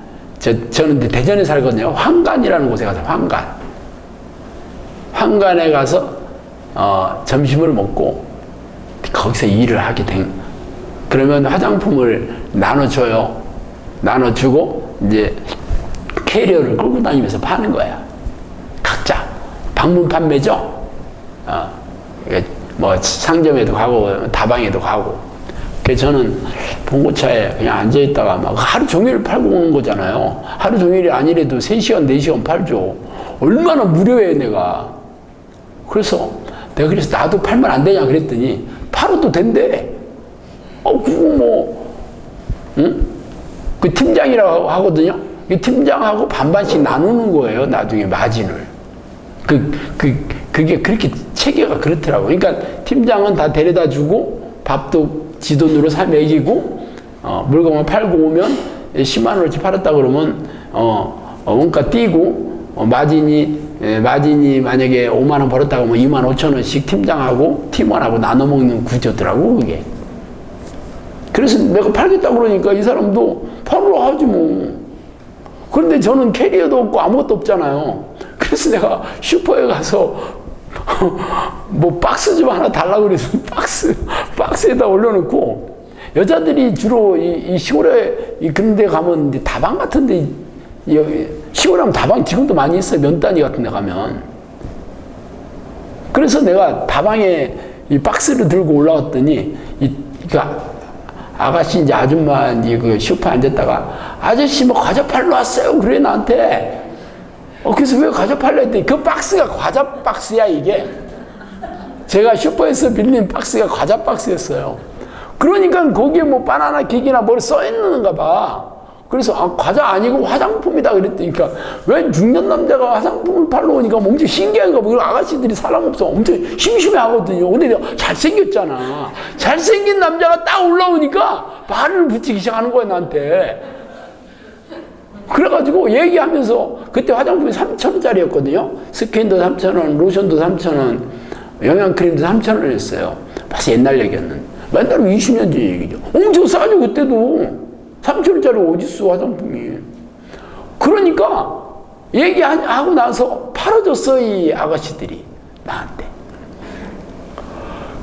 저는 대전에 살거든요. 황간이라는 곳에 가서 황간에 가서 점심을 먹고 거기서 일을 하게 된. 그러면 화장품을 나눠줘요. 나눠주고 이제 캐리어를 끌고 다니면서 파는 거야. 각자 방문 판매죠. 뭐 상점에도 가고 다방에도 가고. 그래서 저는 봉고차에 그냥 앉아있다가 막 하루 종일 팔고 오는 거잖아요. 하루 종일이 아니래도 3시간, 4시간 팔죠. 얼마나 무료해, 내가. 그래서 내가 그래서 나도 팔면 안 되냐 그랬더니 팔아도 된대. 그거 뭐, 응? 그 팀장이라고 하거든요. 그 팀장하고 반반씩 나누는 거예요, 나중에 마진을. 그게 그렇게 체계가 그렇더라고. 그러니까 팀장은 다 데려다 주고 밥도 지 돈으로 사 먹이고 물건을 팔고 오면 10만 원어치 팔았다 그러면 원가 띄고 마진이 만약에 5만 원 벌었다 그러면 2만 5천 원씩 팀장하고 팀원하고 나눠 먹는 구조더라고, 그게. 그래서 내가 팔겠다 그러니까 이 사람도 팔으러 하지 뭐. 그런데 저는 캐리어도 없고 아무것도 없잖아요. 그래서 내가 슈퍼에 가서 뭐 박스 좀 하나 달라고 그래서 박스에다 올려놓고, 여자들이 주로 이 시골에 그런 데 가면 이제 다방 같은 데, 시골에 하면 다방 지금도 많이 있어요. 면단위 같은 데 가면. 그래서 내가 다방에 이 박스를 들고 올라왔더니 아가씨 이제 아줌마 그 슈퍼에 앉았다가 아저씨 뭐 과자 팔러 왔어요 그래 나한테. 그래서 왜 과자 팔러 했더니 그 박스가 과자 박스야, 이게. 제가 슈퍼에서 빌린 박스가 과자 박스였어요. 그러니까 거기에 뭐 바나나 킥이나 뭘 써있는가 봐. 그래서 과자 아니고 화장품이다 그랬더니까 왜 중년 남자가 화장품을 팔러 오니까 뭐 엄청 신기한가 봐. 아가씨들이 사람 없어 엄청 심심해 하거든요. 근데 내가 잘생겼잖아. 잘생긴 남자가 딱 올라오니까 말을 붙이기 시작하는 거야, 나한테. 그래가지고 얘기하면서, 그때 화장품이 3,000원짜리였거든요. 스킨도 3,000원, 로션도 3,000원, 영양크림도 3,000원이었어요. 벌써 옛날 얘기였는데. 맨날 20년 전 얘기죠. 엄청 싸죠, 그때도. 3,000원짜리 어딨어, 화장품이. 그러니까 얘기하고 나서 팔아줬어, 이 아가씨들이 나한테.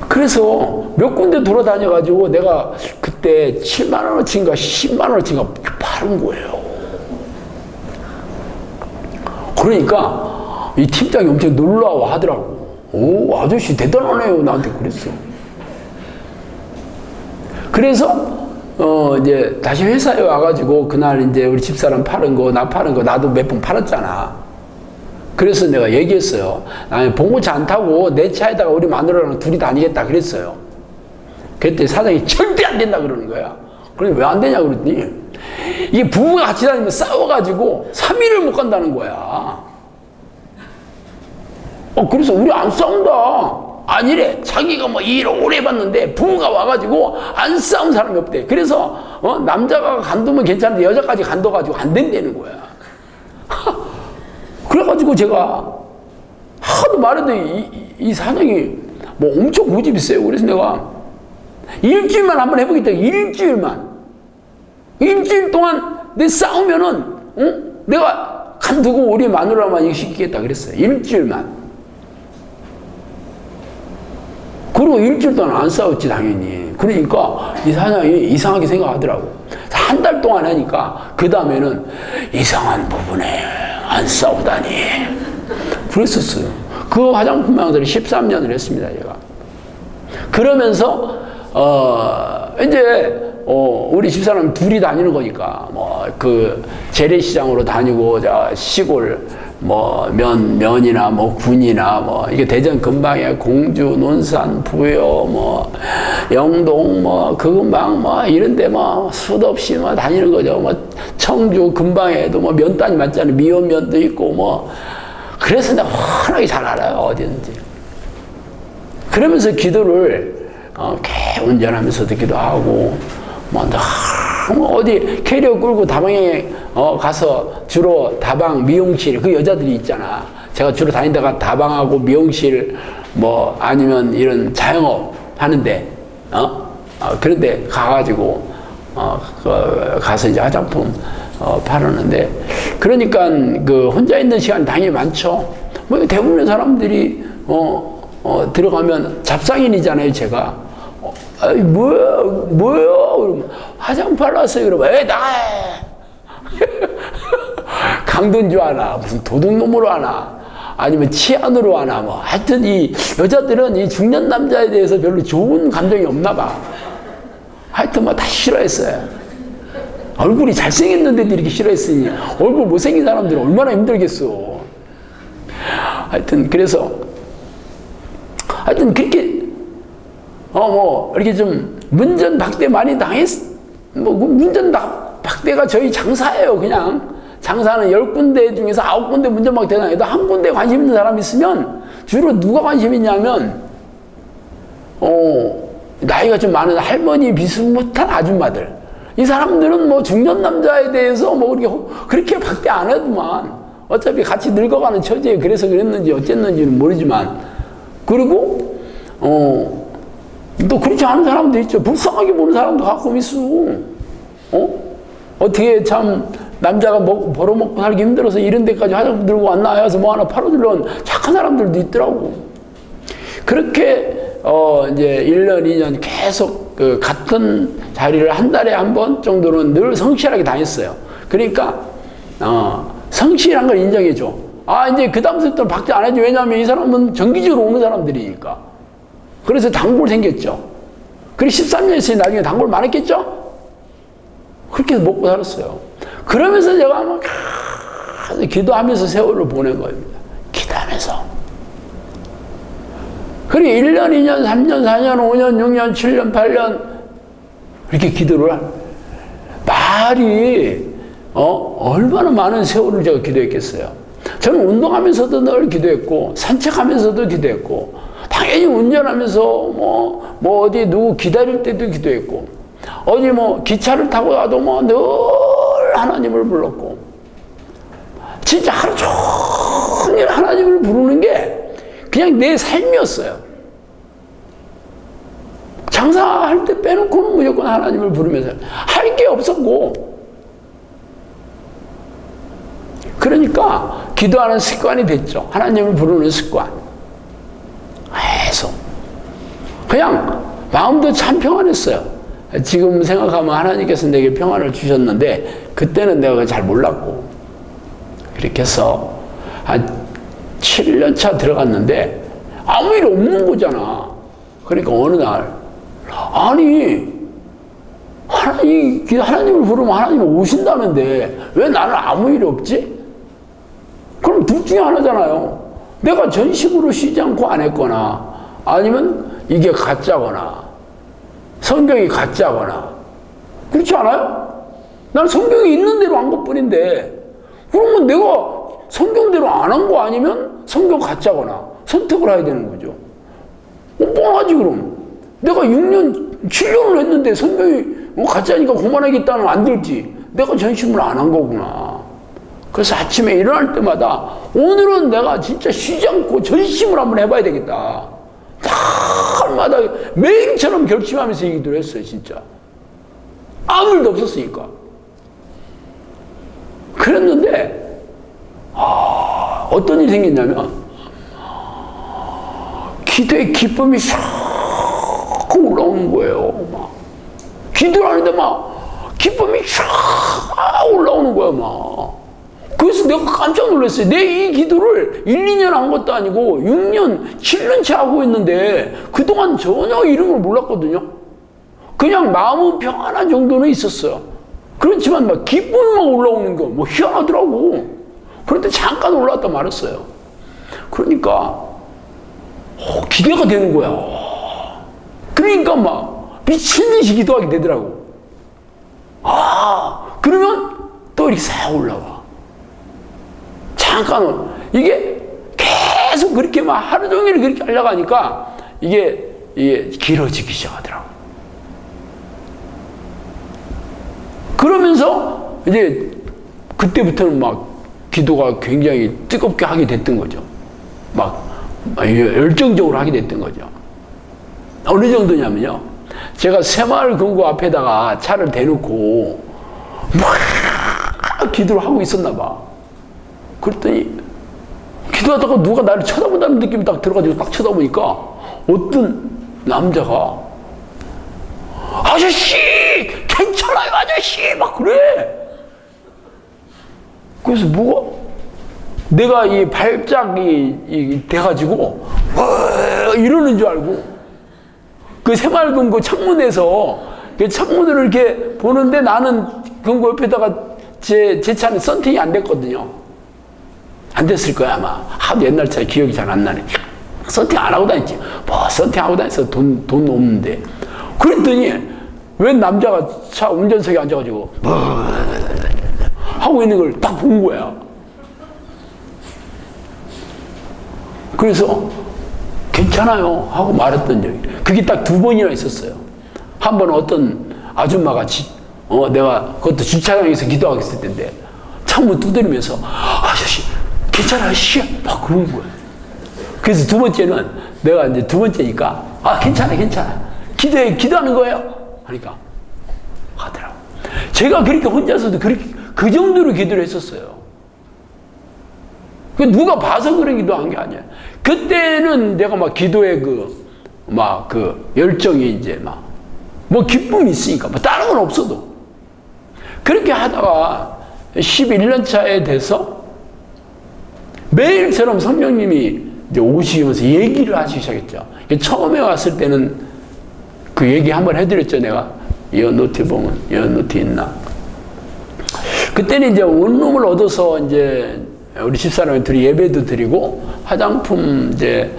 그래서 몇 군데 돌아다녀가지고 내가 그때 7만 원어치인가 10만 원어치인가 팔은 거예요. 그러니까 이 팀장이 엄청 놀라워 하더라고. 오, 아저씨 대단하네요, 나한테 그랬어. 그래서 이제 다시 회사에 와가지고 그날 이제 우리 집사람 파는 거, 나 파는 거 나도 몇 번 팔았잖아. 그래서 내가 얘기했어요. 아니, 봉고차 안 타고 내 차에다가 우리 마누라랑 둘이 다니겠다 그랬어요. 그랬더니 사장이 절대 안 된다 그러는 거야. 그래서 왜 안 되냐 그랬더니 이게 부부가 같이 다니면 싸워가지고 3일을 못 간다는 거야. 그래서 우리 안 싸운다. 아니래. 자기가 뭐 일을 오래 해봤는데 부부가 와가지고 안 싸운 사람이 없대. 그래서 남자가 간두면 괜찮은데 여자까지 간둬가지고 안 된다는 거야. 그래가지고 제가 하도 말해도 이 사장이 뭐 엄청 고집이 세요. 그래서 내가 일주일만 한번 해보겠다. 일주일 동안 내 싸우면은 내가 간두고 우리 마누라만 이거 시키겠다 그랬어요. 일주일만. 그리고 일주일 동안 안 싸웠지, 당연히. 그러니까 이 사장이 이상하게 생각하더라고. 한 달 동안 하니까 그 다음에는 이상한 부분에 안 싸우다니 그랬었어요. 그 화장품 회사를 13년을 했습니다, 제가. 그러면서 이제 우리 집사람 둘이 다니는 거니까 뭐 그 재래시장으로 다니고 시골 뭐 면이나 뭐 군이나 뭐 이게 대전 근방에 공주, 논산, 부여, 뭐 영동, 뭐 그 근방 뭐 이런데 뭐 수도 없이 뭐 다니는 거죠. 뭐 청주 근방에도 뭐 면단이 맞잖아요. 미원면도 있고 뭐. 그래서 내가 환하게 잘 알아요, 어디든지. 그러면서 기도를 운전하면서도 기도하고 뭐 어디 캐리어 끌고 다방에 가서 주로 다방 미용실 그 여자들이 있잖아. 제가 주로 다니다가 다방하고 미용실 뭐 아니면 이런 자영업 하는데 그런데 가가지고 가서 이제 화장품 팔았는데, 그러니까 그 혼자 있는 시간이 당연히 많죠. 뭐 대부분의 사람들이 들어가면 잡상인이잖아요, 제가. 아이, 뭐야? 그러면 화장품 왔어요. 그러면 에이, 나가! 강돈주 하나, 무슨 도둑놈으로 하나, 아니면 치안으로 하나, 뭐. 하여튼 이 여자들은 이 중년 남자에 대해서 별로 좋은 감정이 없나 봐. 하여튼 뭐 다 싫어했어요. 얼굴이 잘생겼는데도 이렇게 싫어했으니 얼굴 못생긴 사람들은 얼마나 힘들겠어. 하여튼 그래서 하여튼 그렇게 이렇게 좀 문전박대 많이 문전박대가 저희 장사예요. 그냥 장사는 10군데 중에서 9군데 문전박대 당해도 한 군데 관심 있는 사람이 있으면 주로 누가 관심 있냐면 나이가 좀 많은 할머니 비슷한 아줌마들. 이 사람들은 뭐 중년 남자에 대해서 뭐 그렇게 박대 안 해도만 어차피 같이 늙어가는 처지에 그래서 그랬는지 어쨌는지는 모르지만, 그리고 또 그렇지 않은 사람도 있죠. 불쌍하게 보는 사람도 가끔 있어. 어떻게 참 남자가 벌어먹고 살기 힘들어서 이런 데까지 화장품 들고 왔나 해서 뭐 하나 팔아주려는 착한 사람들도 있더라고. 그렇게 이제 1년, 2년 계속 그 같은 자리를 한 달에 한 번 정도는 늘 성실하게 다녔어요. 그러니까 성실한 걸 인정해줘. 이제 그 다음부터는 박제 안 해줘. 왜냐하면 이 사람은 정기적으로 오는 사람들이니까. 그래서 단골 생겼죠. 그래서 13년 있으니 나중에 단골 많았겠죠? 그렇게 해서 먹고 살았어요. 그러면서 제가 막 기도하면서 세월을 보낸 겁니다. 기도하면서. 그리고 1년, 2년, 3년, 4년, 5년, 6년, 7년, 8년 이렇게 기도를 말이 얼마나 많은 세월을 제가 기도했겠어요. 저는 운동하면서도 늘 기도했고 산책하면서도 기도했고 당연히 운전하면서 뭐 어디 누구 기다릴 때도 기도했고 어디 뭐 기차를 타고 가도 뭐 늘 하나님을 불렀고 진짜 하루 종일 하나님을 부르는 게 그냥 내 삶이었어요. 장사할 때 빼놓고는 무조건 하나님을 부르면서 할 게 없었고, 그러니까 기도하는 습관이 됐죠. 하나님을 부르는 습관. 계속. 그냥 마음도 참 평안했어요. 지금 생각하면 하나님께서 내게 평안을 주셨는데 그때는 내가 잘 몰랐고, 그렇게 해서 한 7년 차 들어갔는데 아무 일 없는 거잖아. 그러니까 어느 날 하나님을 부르면 하나님이 오신다는데 왜 나는 아무 일이 없지? 그럼 둘 중에 하나잖아요. 내가 전심으로 쉬지 않고 안 했거나 아니면 이게 가짜거나 성경이 가짜거나 그렇지 않아요? 난 성경이 있는 대로 한 것뿐인데 그러면 내가 성경대로 안 한 거 아니면 성경 가짜거나 선택을 해야 되는 거죠. 뻔하지 그럼. 내가 6년, 7년을 했는데 성경이 가짜니까 그만하겠다는 안 들지. 내가 전심을 안 한 거구나. 그래서 아침에 일어날 때마다 오늘은 내가 진짜 쉬지 않고 전심을 한번 해봐야 되겠다. 날마다 매일처럼 결심하면서 얘기를 했어요. 진짜. 아무 일도 없었으니까. 그랬는데 어떤 일이 생겼냐면 기도의 기쁨이 샥 올라오는 거예요. 막 기도를 하는데 막 기쁨이 샥 올라오는 거야. 막 그래서 내가 깜짝 놀랐어요. 내 이 기도를 1, 2년 한 것도 아니고 6년, 7년째 하고 있는데 그동안 전혀 이런 걸 몰랐거든요. 그냥 마음은 평안한 정도는 있었어요. 그렇지만 막 기쁨이 막 올라오는 거 뭐 희한하더라고. 그런데 잠깐 올라왔다 말았어요. 그러니까 기대가 되는 거야. 그러니까 막 미친 듯이 기도하게 되더라고. 그러면 또 이렇게 싹 올라와. 잠깐은 이게 계속 그렇게 막 하루 종일 그렇게 하려고 하니까 이게 길어지기 시작하더라고. 그러면서 이제 그때부터는 막 기도가 굉장히 뜨겁게 하게 됐던 거죠. 막 열정적으로 하게 됐던 거죠. 어느 정도냐면요. 제가 새마을금고 앞에다가 차를 대놓고 막 기도를 하고 있었나 봐. 그랬더니 기도하다가 누가 나를 쳐다본다는 느낌이 딱 들어가지고 딱 쳐다보니까 어떤 남자가 아저씨 괜찮아요 아저씨 막 그래. 그래서 뭐가 내가 이 발작이 돼가지고 이러는 줄 알고 그 새맑은 그 창문에서 그 창문을 이렇게 보는데 나는 그 옆에다가 제 차는 썬팅이 안 됐거든요. 안 됐을 거야 아마. 하도 옛날 차 기억이 잘 안 나네. 썬팅 안 하고 다녔지. 뭐 썬팅 하고 다녔어. 돈 없는데. 그랬더니 웬 남자가 차 운전석에 앉아가지고 하고 있는 걸 딱 본 거야. 그래서 괜찮아요 하고 말했던 적이 그게 딱 2번이나 있었어요. 한 번은 어떤 아줌마가 내가 그것도 주차장에서 기도하고 있을 텐데 창문 두드리면서 아저씨 괜찮아요 씨 막 그러는 거예요. 그래서 2번째는 내가 이제 2번째니까 괜찮아 기도하는 거예요 하니까 하더라고. 제가 그렇게 혼자서도 그렇게 그 정도로 기도를 했었어요. 그 누가 봐서 그런 기도한 게 아니야. 그때는 내가 막 기도에 그 열정이 이제 뭐 기쁨이 있으니까 뭐 다른 건 없어도 그렇게 하다가 11년 차에 돼서 매일처럼 성령님이 이제 오시면서 얘기를 하시기 시작했죠. 처음에 왔을 때는 그 얘기 한번 해드렸죠. 내가 연노티 보면 연노티 있나. 그때는 이제 원룸을 얻어서 이제 우리 집사람이 둘이 예배도 드리고 화장품 이제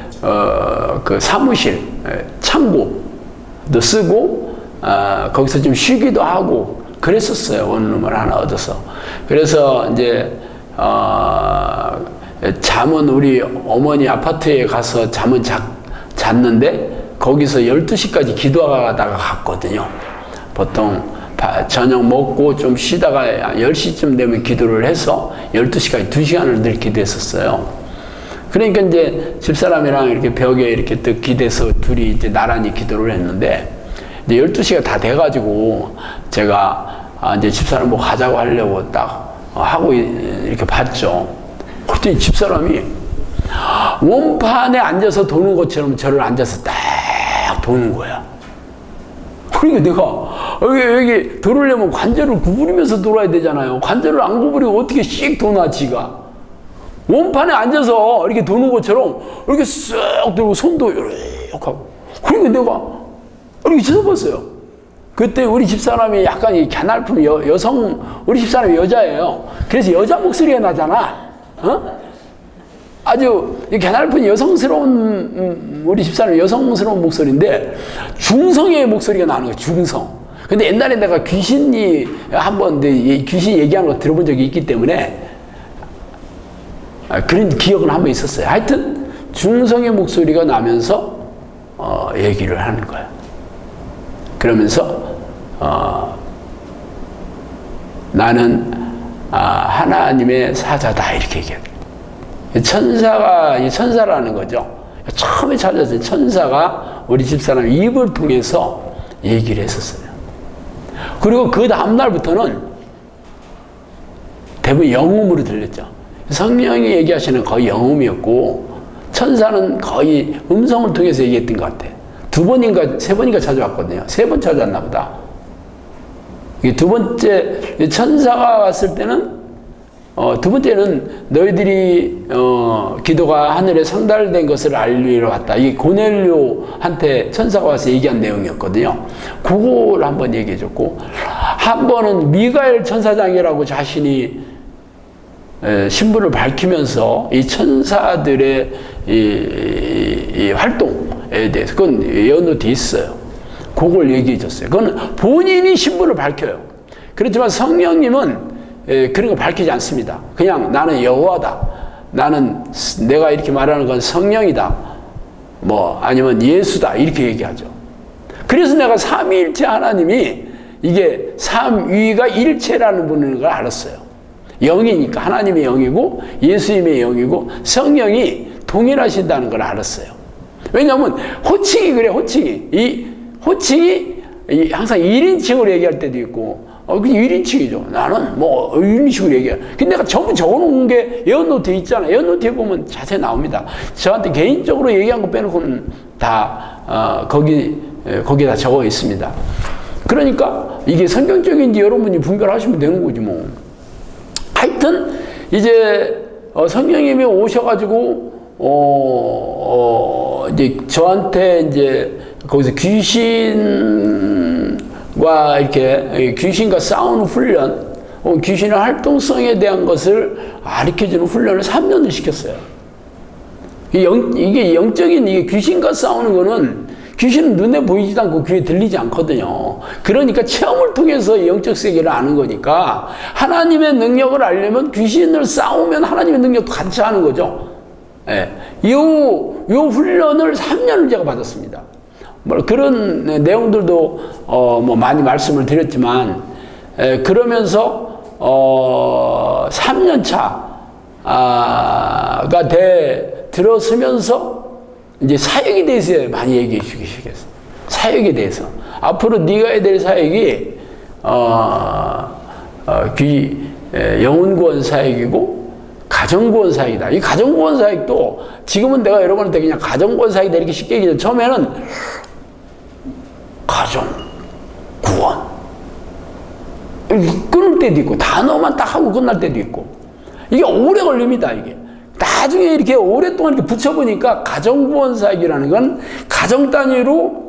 그 사무실 창고도 쓰고 거기서 좀 쉬기도 하고 그랬었어요. 원룸을 하나 얻어서. 그래서 이제 잠은 우리 어머니 아파트에 가서 잠은 잤는데 거기서 12시까지 기도하다가 갔거든요. 보통 저녁 먹고 좀 쉬다가 10시쯤 되면 기도를 해서 12시까지 2시간을 늘 기도했었어요. 그러니까 이제 집사람이랑 이렇게 벽에 이렇게 또 기대서 둘이 이제 나란히 기도를 했는데 이제 12시가 다 돼가지고 제가 이제 집사람 뭐 가자고 하려고 딱 하고 이렇게 봤죠. 그랬더니 집사람이 원판에 앉아서 도는 것처럼 저를 앉아서 딱 도는 거야. 그러니까 내가 여기 돌으려면 관절을 구부리면서 돌아야 되잖아요. 관절을 안 구부리고 어떻게 씩 도나 지가. 원판에 앉아서 이렇게 도는 것처럼 이렇게 쓱 들고 손도 이렇게 하고. 그러니까 내가 이렇게 쳐다봤어요. 그때 우리 집사람이 약간 이 갸날픈 여성, 우리 집사람이 여자예요. 그래서 여자 목소리가 나잖아. 아주 갸날픈 여성스러운 우리 집사람 여성스러운 목소리인데 중성의 목소리가 나는 거예요. 중성. 근데 옛날에 내가 귀신이 한번 귀신 얘기하는 거 들어본 적이 있기 때문에 그런 기억은 한번 있었어요. 하여튼 중성의 목소리가 나면서 얘기를 하는 거예요. 그러면서 나는 하나님의 사자다 이렇게 얘기해요. 천사라는 거죠. 처음에 찾았을 때 천사가 우리 집사람 입을 통해서 얘기를 했었어요. 그리고 그 다음날부터는 대부분 영음으로 들렸죠. 성령이 얘기하시는 거의 영음이었고 천사는 거의 음성을 통해서 얘기했던 것 같아요. 2번인가 3번인가 찾아왔거든요. 3번 찾아왔나 보다. 2번째 천사가 왔을 때는 2번째는 너희들이 기도가 하늘에 상달된 것을 알리러 왔다. 이게 고넬료한테 천사가 와서 얘기한 내용이었거든요. 그걸 한번 얘기해 줬고 한 번은 미가엘 천사장이라고 자신이 신분을 밝히면서 이 천사들의 이 활동에 대해서 그건 예언도 돼 있어요. 그걸 얘기해 줬어요. 그건 본인이 신분을 밝혀요. 그렇지만 성령님은 그런 거 밝히지 않습니다. 그냥 나는 여호와다. 나는 내가 이렇게 말하는 건 성령이다. 뭐 아니면 예수다. 이렇게 얘기하죠. 그래서 내가 삼위일체 하나님이 이게 삼위가 일체라는 분인 걸 알았어요. 영이니까 하나님의 영이고 예수님의 영이고 성령이 동일하신다는 걸 알았어요. 왜냐하면 호칭이 그래. 호칭이 이 호칭이 항상 1인칭으로 얘기할 때도 있고 그게 1인칭이죠. 나는 뭐 1인칭으로 얘기해. 근데 내가 전부 적어놓은 게 예언노트에 있잖아. 예언노트에 보면 자세히 나옵니다. 저한테 개인적으로 얘기한 거 빼놓고는 다 거기다 적어 있습니다. 그러니까 이게 성경적인지 여러분이 분별하시면 되는 거지 뭐. 하여튼 이제 성령님이 오셔가지고 이제 저한테 이제 거기서 귀신과 이렇게 귀신과 싸우는 훈련, 귀신의 활동성에 대한 것을 가르쳐주는 훈련을 3년을 시켰어요. 이게 영적인 이게 귀신과 싸우는 거는 귀신은 눈에 보이지도 않고 귀에 들리지 않거든요. 그러니까 체험을 통해서 영적 세계를 아는 거니까 하나님의 능력을 알려면 귀신을 싸우면 하나님의 능력도 같이 하는 거죠. 예. 요 훈련을 3년을 제가 받았습니다. 뭐 그런 내용들도 뭐 많이 말씀을 드렸지만, 그러면서 3년 차가 들어서면서 이제 사역에 대해서 많이 얘기해 주기 시작했어요. 사역에 대해서 앞으로 네가 해야 될 사역이 영혼구원 사역이고 가정구원 사역이다. 이 가정구원 사역도 지금은 내가 여러분한테 그냥 가정구원 사역이다 이렇게 쉽게 얘기해요. 처음에는 가정구원 끊을 때도 있고 단어만 딱 하고 끝날 때도 있고 이게 오래 걸립니다. 이게 나중에 이렇게 오랫동안 이렇게 붙여보니까 가정구원 사역이라는 건 가정 단위로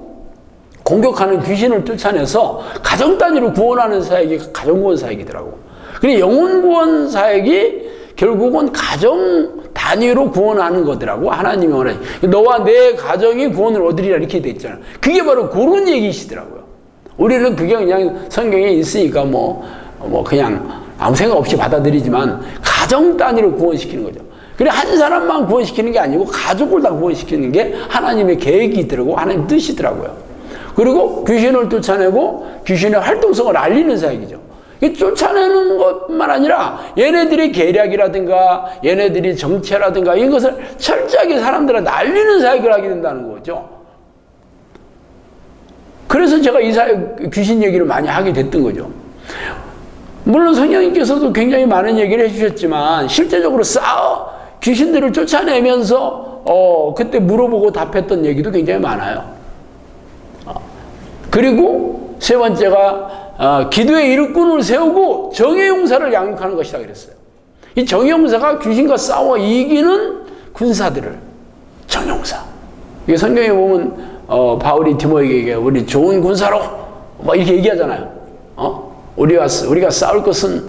공격하는 귀신을 쫓아내서 가정 단위로 구원하는 사역이 가정구원 사역이더라고. 그리고 영혼구원 사역이 결국은 가정 단위로 구원하는 거더라고. 하나님이 원하는 너와 내 가정이 구원을 얻으리라 이렇게 돼 있잖아. 그게 바로 그런 얘기시더라고요. 우리는 그게 그냥 성경에 있으니까 뭐 그냥 아무 생각 없이 받아들이지만 가정 단위로 구원시키는 거죠. 그래 한 사람만 구원시키는 게 아니고 가족을 다 구원시키는 게 하나님의 계획이더라고. 하나님 뜻이더라고요. 그리고 귀신을 쫓아내고 귀신의 활동성을 알리는 사역이죠. 쫓아내는 것만 아니라 얘네들의 계략이라든가 얘네들이 정체라든가 이것을 철저하게 사람들한테 알리는 사역을 하게 된다는 거죠. 그래서 제가 이 사역 귀신 얘기를 많이 하게 됐던 거죠. 물론 성령님께서도 굉장히 많은 얘기를 해주셨지만 실제적으로 귀신들을 쫓아내면서 그때 물어보고 답했던 얘기도 굉장히 많아요. 그리고 세 번째가 기도의 일꾼을 세우고 정예용사를 양육하는 것이다 그랬어요. 이 정예용사가 귀신과 싸워 이기는 군사들을 정예용사. 이게 성경에 보면 바울이 디모에게 우리 좋은 군사로 막 이렇게 얘기하잖아요. 우리가 싸울 것은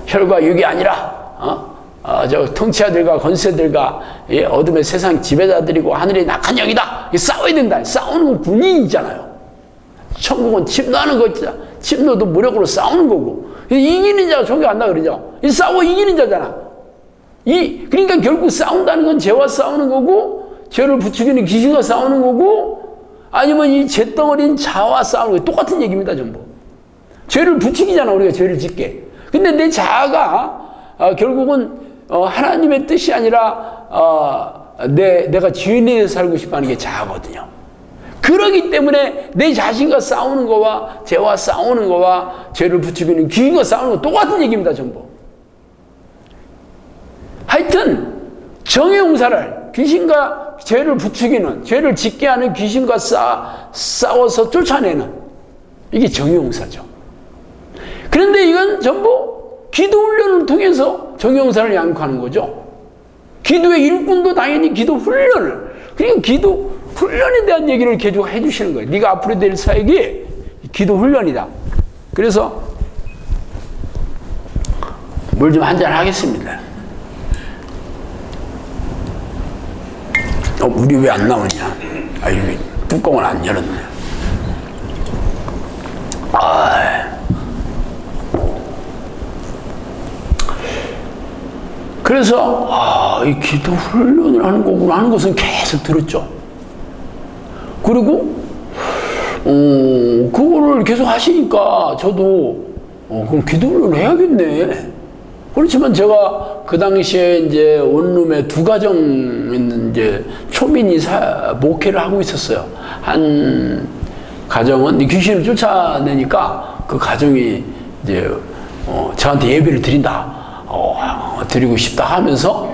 혈과 육이 아니라 저 통치자들과 권세들과 어둠의 세상 지배자들이고 하늘의 낙한 영이다. 싸워야 된다. 싸우는 건 군인이잖아요. 천국은 침노하는 것이다. 침노도 무력으로 싸우는 거고. 이기는 자가 종교 한다 그러죠. 싸워 이기는 자잖아. 그러니까 결국 싸운다는 건 죄와 싸우는 거고, 죄를 부추기는 귀신과 싸우는 거고, 아니면 이 죄덩어린 자와 싸우는 거 똑같은 얘기입니다, 전부. 죄를 부추기잖아, 우리가 죄를 짓게. 근데 내 자아가 결국은 하나님의 뜻이 아니라 내가 주인이 돼서 살고 싶어하는 게 자아거든요. 그러기 때문에 내 자신과 싸우는 거와 죄와 싸우는 거와 죄를 부추기는 귀신과 싸우는 거 똑같은 얘기입니다, 전부. 하여튼 정예용사를 귀신과 죄를 부추기는, 죄를 짓게 하는 귀신과 싸워서 쫓아내는, 이게 정예용사죠. 그런데 이건 전부 기도 훈련을 통해서 정예용사를 양육하는 거죠. 기도의 일꾼도 당연히 기도 훈련을, 그러니까 기도 훈련에 대한 얘기를 계속 해주시는 거예요. 네가 앞으로 될 사역이 기도 훈련이다. 그래서 물 좀 한잔 하겠습니다. 물이 왜 안 나오냐? 이게 뚜껑을 안 열었네. 그래서 이 기도 훈련을 하는 거구나 하는 것은 계속 들었죠. 그리고 그거를 계속 하시니까 저도 그럼 기도 훈련을 해야겠네. 그렇지만 제가 그 당시에 이제 원룸에 2가정 이제 초민이 목회를 하고 있었어요. 한 가정은 귀신을 쫓아내니까 그 가정이 이제 저한테 예배를 드린다. 드리고 싶다 하면서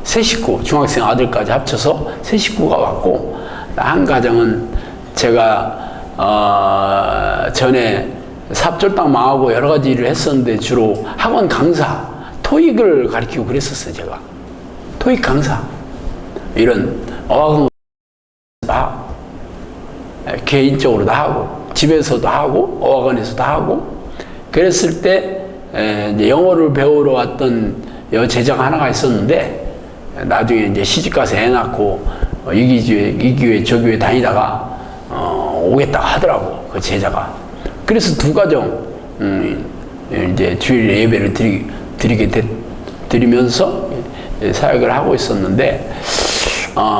세 식구, 중학생 아들까지 합쳐서 세 식구가 왔고, 한 가정은 제가 전에 삽절당 망하고 여러 가지 일을 했었는데 주로 학원 강사, 토익을 가르치고 그랬었어요, 제가. 토익 강사. 이런 어학원 다 개인적으로도 하고, 집에서도 하고, 어학원에서도 하고, 그랬을 때 이제 영어를 배우러 왔던 여제자가 하나가 있었는데, 나중에 이제 시집가서 애 낳고, 이 교회 저 교회 다니다가 오겠다고 하더라고, 그 제자가. 그래서 두 가정 이제 주일 예배를 드리면서 사역을 하고 있었는데,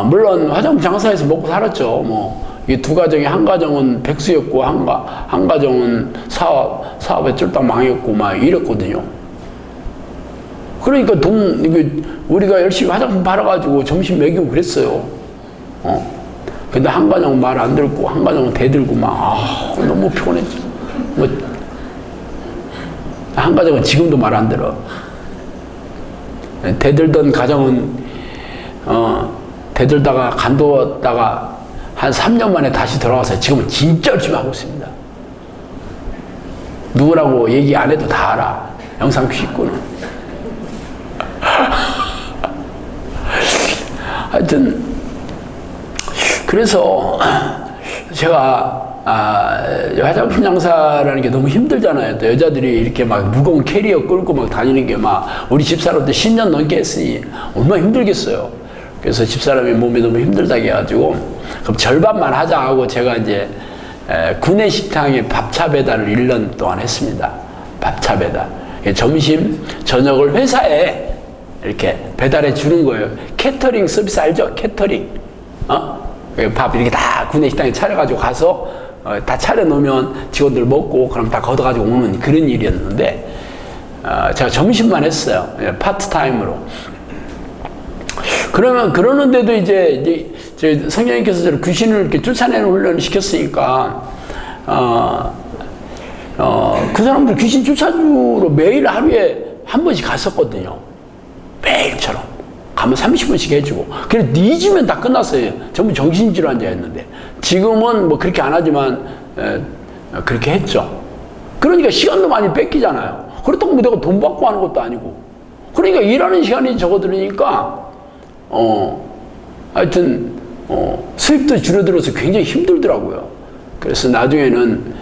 물론 화장품 장사해서 먹고 살았죠. 뭐 이 두 가정이, 한 가정은 백수였고 한 가정은 사업에 쫄딱 망했고 막 이랬거든요. 그러니까 우리가 열심히 화장품 팔아가지고 점심 먹이고 그랬어요. 근데 한 가정은 말 안 듣고 한 가정은 대들고 막 너무 피곤했죠. 뭐 한 가정은 지금도 말 안 들어. 대들던 가정은 대들다가 간두었다가 한 3년 만에 다시 돌아와서 지금은 진짜 열심히 하고 있습니다. 누구라고 얘기 안 해도 다 알아. 영상 식구는. 하여튼 그래서 제가 화장품 장사라는 게 너무 힘들잖아요. 또 여자들이 이렇게 막 무거운 캐리어 끌고 막 다니는 게 막 우리 집사람도 10년 넘게 했으니 얼마나 힘들겠어요. 그래서 집사람이 몸이 너무 힘들다고 해가지고 그럼 절반만 하자 하고 제가 이제 구내식당에 밥차 배달을 1년 동안 했습니다. 밥차 배달. 점심, 저녁을 회사에 이렇게 배달해 주는 거예요. 캐터링 서비스 알죠? 캐터링. 밥 이렇게 다 구내식당에 차려가지고 가서 다 차려놓으면 직원들 먹고 그럼 다 걷어가지고 오는 그런 일이었는데, 제가 점심만 했어요. 파트타임으로. 그러는데도 이제 성령님께서 저를 귀신을 이렇게 쫓아내는 훈련을 시켰으니까, 그 사람들 귀신 쫓아주러 매일 하루에 한 번씩 갔었거든요. 매일처럼. 가면 30분씩 해주고. 그래서 잊으면 다 끝났어요. 전부 정신질환 환자였는데. 지금은 뭐 그렇게 안 하지만, 그렇게 했죠. 그러니까 시간도 많이 뺏기잖아요. 그렇다고 뭐 내가 돈 받고 하는 것도 아니고. 그러니까 일하는 시간이 적어들으니까, 하여튼, 수입도 줄어들어서 굉장히 힘들더라고요. 그래서 나중에는,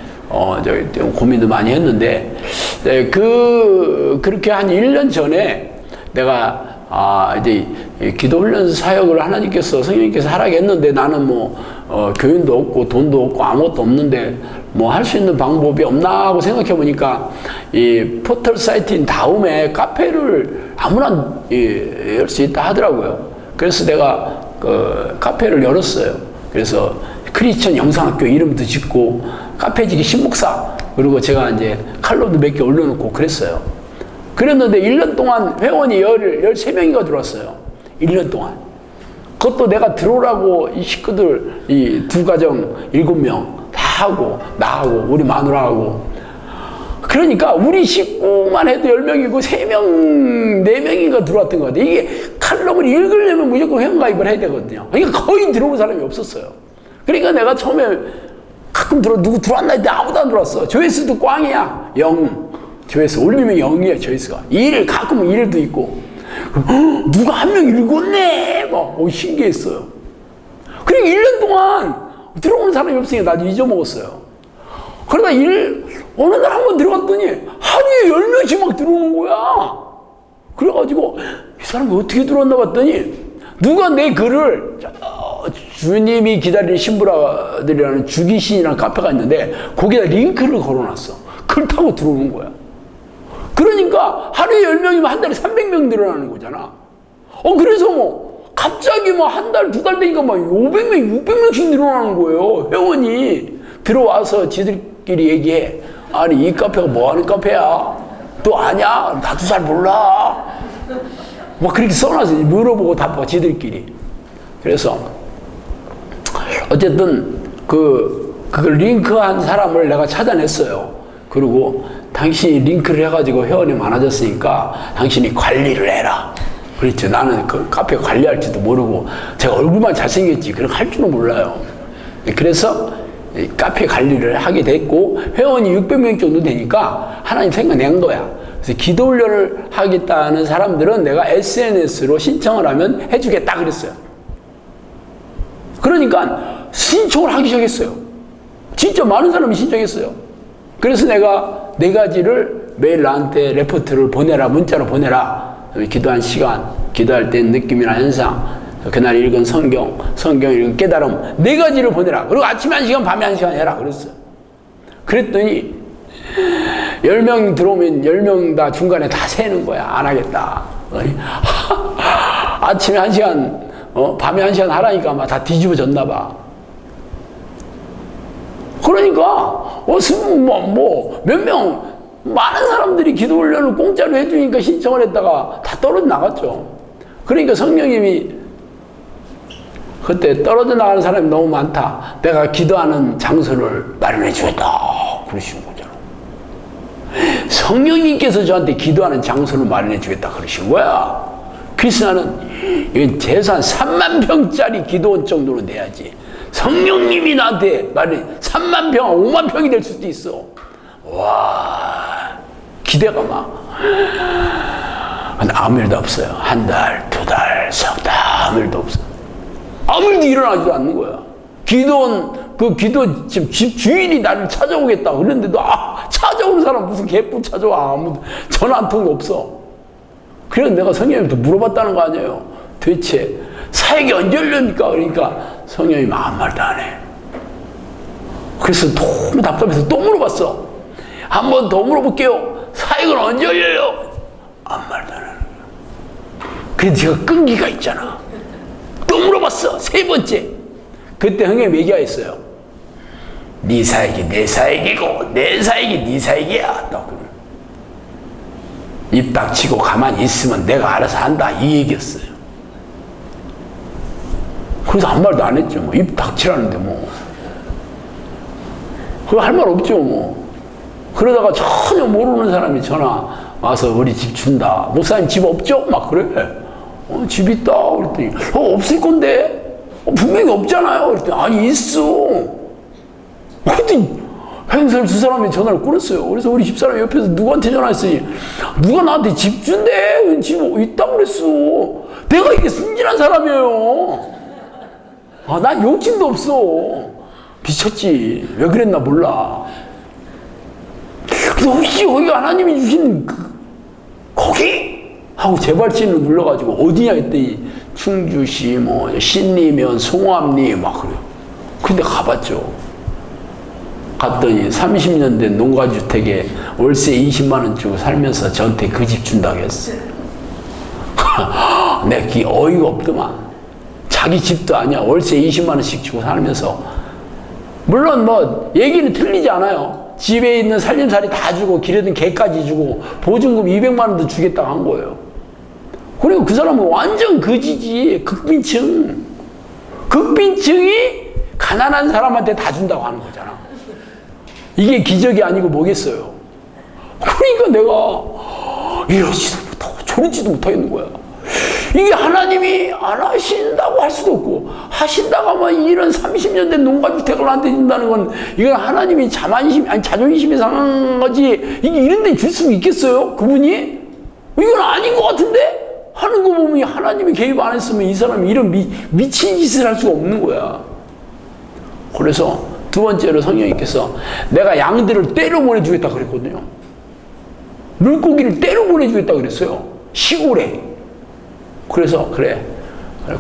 고민도 많이 했는데, 네, 그렇게 한 1년 전에 내가, 이제 기도훈련 사역을 하나님께서, 성령님께서 하라고 했는데 나는 교인도 없고 돈도 없고 아무것도 없는데 뭐 할 수 있는 방법이 없나 하고 생각해 보니까 이 포털 사이트인 다음에 카페를 아무나 열 수 있다 하더라고요. 그래서 내가 그 카페를 열었어요. 그래서 크리스천 영상학교 이름도 짓고 카페지기 신목사, 그리고 제가 이제 칼럼도 몇 개 올려놓고 그랬어요. 그랬는데 1년 동안 회원이 13명이가 들어왔어요. 1년 동안. 그것도 내가 들어오라고 이 식구들, 이 두 가정 7명 다 하고, 나하고, 우리 마누라하고. 그러니까 우리 식구만 해도 10명이고 3명, 4명인가 들어왔던 것 같아요. 이게 칼럼을 읽으려면 무조건 회원가입을 해야 되거든요. 그러니까 거의 들어온 사람이 없었어요. 그러니까 내가 처음에 가끔 누구 들어왔나 했는데 아무도 안 들어왔어. 조회수도 꽝이야. 0. 조회수 올리면 0이에요, 조회수가. 가끔은 1도 있고. 누가 한 명 읽었네! 신기했어요. 그리고 1년 동안 들어오는 사람이 없으니까 나도 잊어먹었어요. 그러다 어느 날 한 번 들어갔더니 하루에 10명씩 막 들어오는 거야. 그래가지고 이 사람이 어떻게 들어왔나 봤더니 누가 내 글을, 주님이 기다리는 신부라들이라는 주기신이라는 카페가 있는데 거기다 링크를 걸어놨어. 그걸 타고 들어오는 거야. 그러니까 하루에 10명이면 한 달에 300명 늘어나는 거잖아. 그래서 갑자기 한 달, 2달 되니까 500명, 600명씩 늘어나는 거예요. 회원이 들어와서 지들끼리 얘기해. 아니, 이 카페가 뭐 하는 카페야? 너 아냐? 나도 잘 몰라. 그렇게 써놔서 물어보고 답하고 지들끼리. 그래서 어쨌든 그걸 링크한 사람을 내가 찾아냈어요. 그리고 당신이 링크를 해가지고 회원이 많아졌으니까 당신이 관리를 해라. 그렇죠. 나는 그 카페 관리할지도 모르고 제가 얼굴만 잘생겼지 그렇게 할 줄은 몰라요. 그래서 카페 관리를 하게 됐고 회원이 600명 정도 되니까 하나님 생각낸 거야. 그래서 기도 훈련을 하겠다는 사람들은 내가 SNS로 신청을 하면 해주겠다 그랬어요. 그러니까 신청을 하기 시작했어요. 진짜 많은 사람이 신청했어요. 그래서 내가 4가지를 매일 나한테 레포트를 보내라, 문자로 보내라. 기도한 시간, 기도할 때 느낌이나 현상, 그날 읽은 성경 읽은 깨달음 4가지를 보내라. 그리고 아침에 1시간, 밤에 1시간 해라. 그랬어요. 그랬더니 10명 들어오면 10명 다 중간에 다 세는 거야. 안 하겠다. 아침에 1시간, 밤에 1시간 하라니까 막 다 뒤집어졌나 봐. 그러니까 몇 명 많은 사람들이 기도 훈련을 공짜로 해주니까 신청을 했다가 다 떨어져 나갔죠. 그러니까 성령님이 그때 떨어져 나가는 사람이 너무 많다. 내가 기도하는 장소를 마련해 주겠다. 그러신 거잖아. 성령님께서 저한테 기도하는 장소를 마련해 주겠다. 그러신 거야. 그래서 나는 이건 재산 3만 평짜리 기도원 정도로 내야지. 성령님이 나한테 말해 3만 평, 5만 평이 될 수도 있어. 와, 기대가 막. 근데 아무 일도 없어요. 1달, 2달, 석 달, 아무 일도 없어요. 아무 일도 일어나지도 않는 거야. 기도원, 기도 집 주인이 나를 찾아오겠다. 그랬는데도, 찾아오는 사람 무슨 개뿔 찾아와. 아무 전화 한 통도 없어. 그래서 내가 성령님한테 물어봤다는 거 아니에요. 도대체 사역이 언제 열립니까? 그러니까 성령님이 아무 말도 안 해. 그래서 너무 답답해서 또 물어봤어. 한 번 더 물어볼게요. 사역은 언제 열려요? 아무 말도 안 하는 거야. 그래서 제가 끈기가 있잖아. 또 물어봤어. 3번째. 그때 형님이 얘기했어요. 네 사역이 내 사역이고 내 사역이 네 사역이야. 입 닥치고 가만히 있으면 내가 알아서 한다. 이 얘기였어요. 그래서 아무 말도 안 했죠. 입 닥치라는데 그거 할 말 없죠. 그러다가 전혀 모르는 사람이 전화 와서 우리 집 준다. 목사님 집 없죠? 막 그래. 집 있다. 그랬더니 없을 건데. 분명히 없잖아요. 그랬더니 아니 있어. 그랬더니 행설 2사람이 전화를 끊었어요. 그래서 우리 집사람이 옆에서 누구한테 전화했으니 누가 나한테 집 준대. 집 있다고 그랬어. 내가 이게 순진한 사람이에요. 난 욕심도 없어. 미쳤지. 왜 그랬나 몰라. 그래서 혹시 거기가 하나님이 주신 거기? 하고 재발진을 눌러가지고 어디냐 했더니 충주시 신리면 송암리 막 그래요. 근데 가봤죠. 갔더니 30년 된 농가주택에 월세 20만 원 주고 살면서 저한테 그 집 준다고 했어. 내가 그게 어이가 없더만. 자기 집도 아니야. 월세 20만 원씩 주고 살면서. 물론 얘기는 틀리지 않아요. 집에 있는 살림살이 다 주고 기르던 개까지 주고 보증금 200만 원도 주겠다고 한 거예요. 그리고 그 사람은 완전 거지지. 극빈층이 가난한 사람한테 다 준다고 하는 거잖아. 이게 기적이 아니고 뭐겠어요. 그러니까 내가 이러지도 못하고 저러지도 못하겠는 거야. 이게 하나님이 안 하신다고 할 수도 없고, 하신다고 하면 이런 30년 된 농가주택을 나한테 준다는 건 이건 하나님이 자존심이 상한 거지. 이게 이런 데 줄 수 있겠어요? 그분이? 이건 아닌 것 같은데? 하는 거 보면 하나님이 개입 안 했으면 이 사람이 이런 미친 짓을 할 수가 없는 거야. 그래서 2번째로 성령님께서 내가 양들을 떼로 보내주겠다 그랬거든요. 물고기를 떼로 보내주겠다 그랬어요. 시골에. 그래서 그래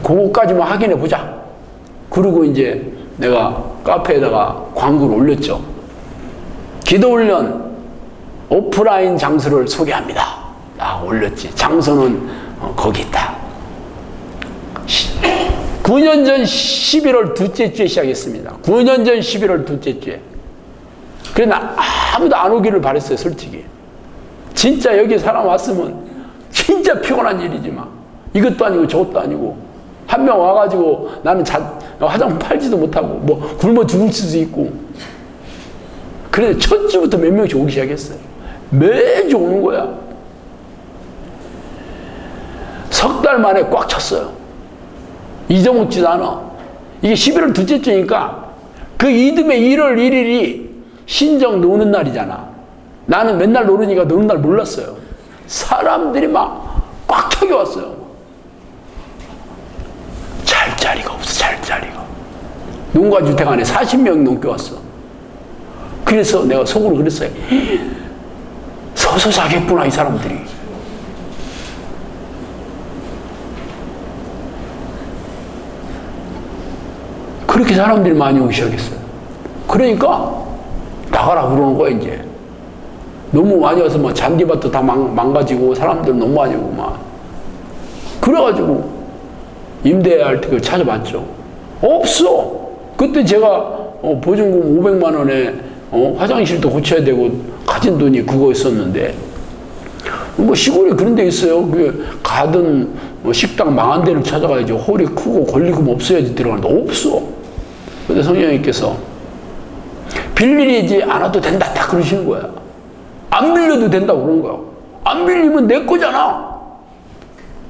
그거까지만 확인해 보자. 그리고 이제 내가 카페에다가 광고를 올렸죠. 기도훈련 오프라인 장소를 소개합니다. 올렸지. 장소는 거기 있다. 9년 전 11월 둘째 주에 시작했습니다. 9년 전 11월 둘째 주에. 그래 나 아무도 안 오기를 바랬어요. 솔직히 진짜 여기 사람 왔으면 진짜 피곤한 일이지만 이것도 아니고 저것도 아니고 한 명 와가지고 나는 화장품 팔지도 못하고 굶어 죽을 수도 있고. 그래서 첫 주부터 몇 명씩 오기 시작했어요. 매주 오는 거야. 석 달 만에 꽉 찼어요. 잊어먹지도 않아. 이게 11월 둘째 주니까 그 이듬해 1월 1일이 신정 노는 날이잖아. 나는 맨날 노르니까 노는 날 몰랐어요. 사람들이 막 꽉 차게 왔어요. 잘 자리가 없어, 잘 자리가. 농가주택 안에 40명 넘게 왔어. 그래서 내가 속으로 그랬어요. 서서 자겠구나, 이 사람들이. 그렇게 사람들이 많이 오기 시작했어요. 그러니까 나가라 그러는 거야, 이제. 너무 많이 와서 뭐 잔디밭도 다 망가지고 사람들 너무 많이 오고 막. 그래가지고 임대할 때 그걸 찾아봤죠. 없어. 그때 제가 보증금 500만 원에 화장실도 고쳐야 되고 가진 돈이 그거였었는데, 뭐 시골에 그런 데 있어요. 그 가든 뭐 식당 망한 데를 찾아가야지. 홀이 크고 권리금 없어야지 들어가는데 없어. 근데 성령님께서 빌리지 않아도 된다 딱 그러시는 거야. 안 빌려도 된다고 그런 거야. 안 빌리면 내 거잖아.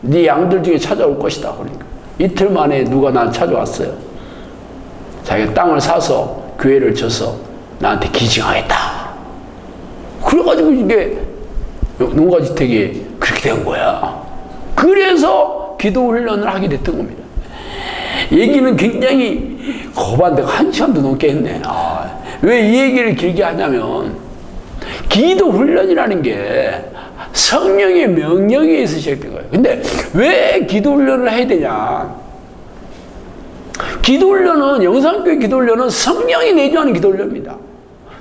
네 양들 중에 찾아올 것이다. 그러니까 이틀 만에 누가 난 찾아왔어요. 자기가 땅을 사서 교회를 쳐서 나한테 기증하겠다. 그래가지고 이게 농가주택이 그렇게 된 거야. 그래서 기도 훈련을 하게 됐던 겁니다. 얘기는 굉장히 거반데 1시간도 넘게 했네. 왜 이 얘기를 길게 하냐면, 기도 훈련이라는 게 성령의 명령에 의해서 시작된 거예요. 근데 왜 기도 훈련을 해야 되냐? 기도 훈련은, 영상교회 기도 훈련은 성령이 내주하는 기도 훈련입니다.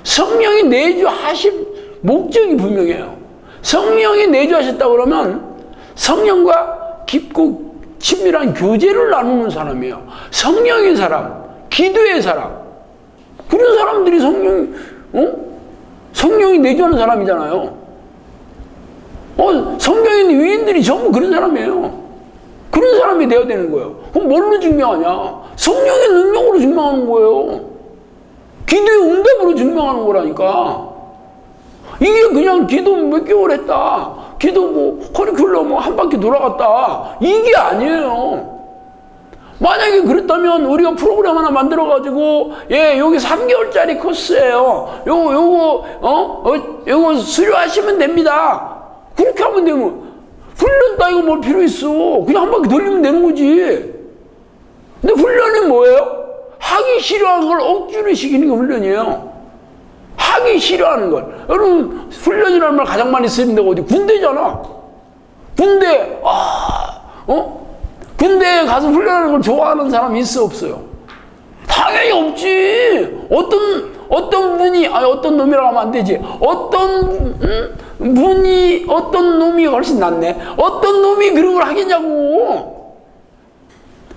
성령이 내주하실 목적이 분명해요. 성령이 내주하셨다 그러면 성령과 깊고 친밀한 교제를 나누는 사람이에요. 성령의 사람, 기도의 사람, 그런 사람들이 성령이 내주하는 사람이잖아요. 성경에 있는 위인들이 전부 그런 사람이에요. 그런 사람이 되어야 되는 거예요. 그럼 뭘로 증명하냐? 성령의 능력으로 증명하는 거예요. 기도의 응답으로 증명하는 거라니까. 이게 그냥 기도 몇 개월 했다, 기도 뭐 커리큘럼 뭐 한 바퀴 돌아갔다, 이게 아니에요. 만약에 그랬다면 우리가 프로그램 하나 만들어가지고, 여기 3개월짜리 코스예요. 요거 수료하시면 됩니다. 그렇게 하면 되면, 훈련 따위가 뭘 필요 있어. 그냥 한 바퀴 돌리면 되는 거지. 근데 훈련이 뭐예요? 하기 싫어하는 걸 억지로 시키는 게 훈련이에요. 하기 싫어하는 걸. 여러분, 훈련이라는 말 가장 많이 쓰는 데가 어디? 군대잖아. 군대, 군대에 가서 훈련하는 걸 좋아하는 사람이 있어, 없어요? 당연히 없지. 어떤 분이, 어떤 놈이라고 하면 안 되지. 어떤 놈이 훨씬 낫네. 어떤 놈이 그런 걸 하겠냐고.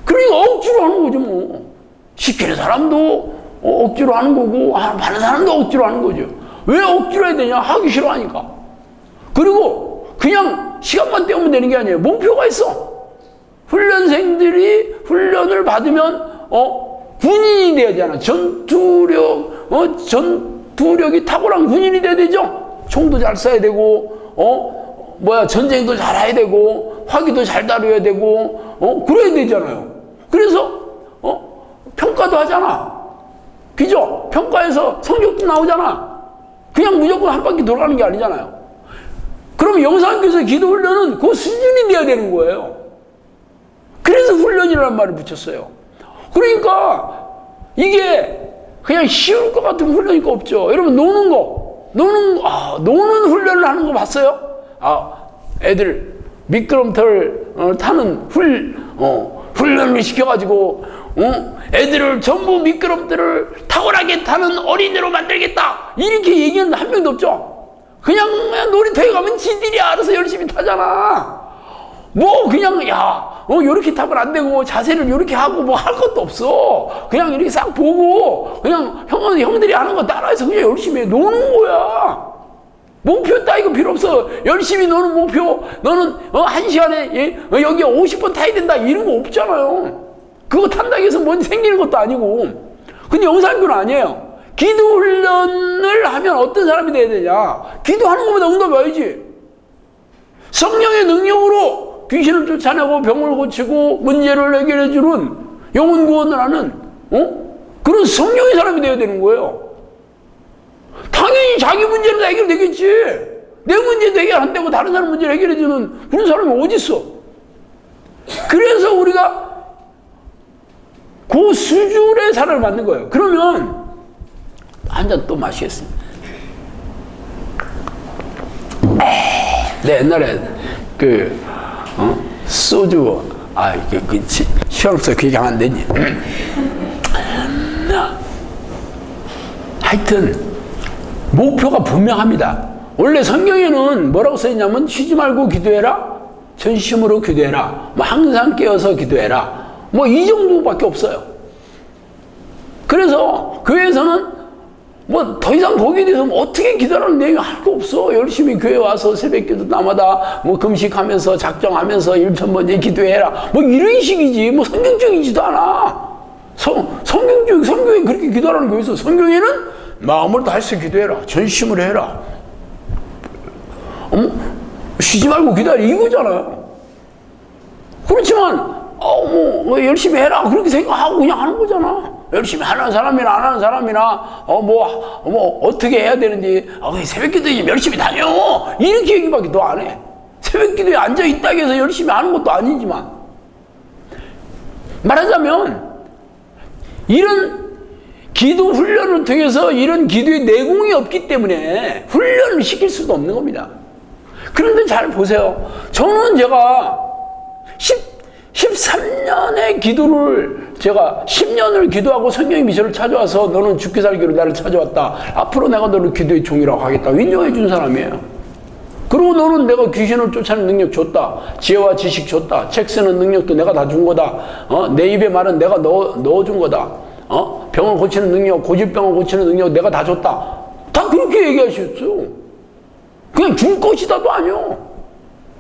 그러니까 억지로 하는 거죠, 뭐. 시키는 사람도 억지로 하는 거고, 하는 사람도 억지로 하는 거죠. 왜 억지로 해야 되냐? 하기 싫어하니까. 그리고 그냥 시간만 때우면 되는 게 아니에요. 목표가 있어. 훈련생들이 훈련을 받으면 군인이 돼야 되잖아. 전투력이 탁월한 군인이 돼야 되죠. 총도 잘 쏴야 되고, 전쟁도 잘 해야 되고, 화기도 잘 다뤄야 되고, 그래야 되잖아요. 그래서 평가도 하잖아. 그죠? 평가에서 성적도 나오잖아. 그냥 무조건 한 바퀴 돌아가는 게 아니잖아요. 그럼 영상교에서 기도 훈련은 그 수준이 돼야 되는 거예요. 그래서 훈련이라는 말을 붙였어요. 그러니까 이게 그냥 쉬울 것 같은 훈련이 없죠. 여러분, 노는 훈련을 하는 거 봤어요? 애들 미끄럼틀 타는 훈련을 시켜가지고 애들을 전부 미끄럼틀을 탁월하게 타는 어린이로 만들겠다, 이렇게 얘기하는 한 명도 없죠. 그냥 놀이터에 가면 지들이 알아서 열심히 타잖아. 뭐 그냥 요렇게 타면 안 되고 자세를 요렇게 하고 뭐 할 것도 없어. 그냥 이렇게 싹 보고 그냥 형들이 하는 거 따라해서 그냥 열심히 노는 거야. 목표 따위가 필요 없어. 열심히 노는 목표, 너는 1시간에 여기 50번 타야 된다, 이런 거 없잖아요. 그거 탄다고 해서 뭔 생기는 것도 아니고. 근데 영상교는 아니에요. 기도 훈련을 하면 어떤 사람이 돼야 되냐? 기도하는 것보다 응답이 와야지. 성령의 능력으로 귀신을 쫓아내고 병을 고치고 문제를 해결해 주는, 영혼 구원을 하는, 그런 성령의 사람이 되어야 되는 거예요. 당연히 자기 문제는 해결되겠지. 내 문제도 해결 안 되고 다른 사람 문제를 해결해주는 그런 사람이 어디 있어? 그래서 우리가 그 수준의 사람을 만든 거예요. 그러면 한 잔 또 마시겠습니다. 내 옛날에 소주 시간 없어요. 그 얘기하면 안 되지. 하여튼 목표가 분명합니다. 원래 성경에는 뭐라고 써있냐면 쉬지 말고 기도해라, 전심으로 기도해라, 뭐 항상 깨어서 기도해라, 뭐 이 정도밖에 없어요. 그래서 교회에서는 뭐 더 이상 거기에 대해서 뭐 어떻게 기도하는 내용이 할 거 없어. 열심히 교회 와서 새벽기도 나마다 뭐 금식하면서 작정하면서 1000번째 기도해라, 뭐 이런 식이지. 뭐 성경적이지도 않아. 성경에 그렇게 기도하는 거 있어. 성경에는 마음을 다해서 기도해라, 전심으로 해라, 쉬지 말고 기다려, 이거잖아요. 그렇지만 뭐 열심히 해라 그렇게 생각하고 그냥 하는 거잖아. 열심히 하는 사람이나 안 하는 사람이나 어떻게 해야 되는지, 새벽기도에 열심히 다녀, 이렇게 얘기밖에 더 안 해. 새벽기도에 앉아있다고 해서 열심히 하는 것도 아니지만, 말하자면 이런 기도 훈련을 통해서 이런 기도의 내공이 없기 때문에 훈련을 시킬 수도 없는 겁니다. 그런데 잘 보세요. 저는 제가 13년의 기도를, 제가 10년을 기도하고 성령의 미션을 찾아와서 너는 죽기 살기로 나를 찾아왔다, 앞으로 내가 너를 기도의 종이라고 하겠다고 인정해 준 사람이에요. 그리고 너는 내가 귀신을 쫓아내는 능력 줬다, 지혜와 지식 줬다, 책 쓰는 능력도 내가 다 준 거다, 내 입에 말은 내가 넣어준 거다, 병을 고치는 능력, 고질병을 고치는 능력 내가 다 줬다, 다 그렇게 얘기하셨어요. 그냥 줄 것이다도 아니요.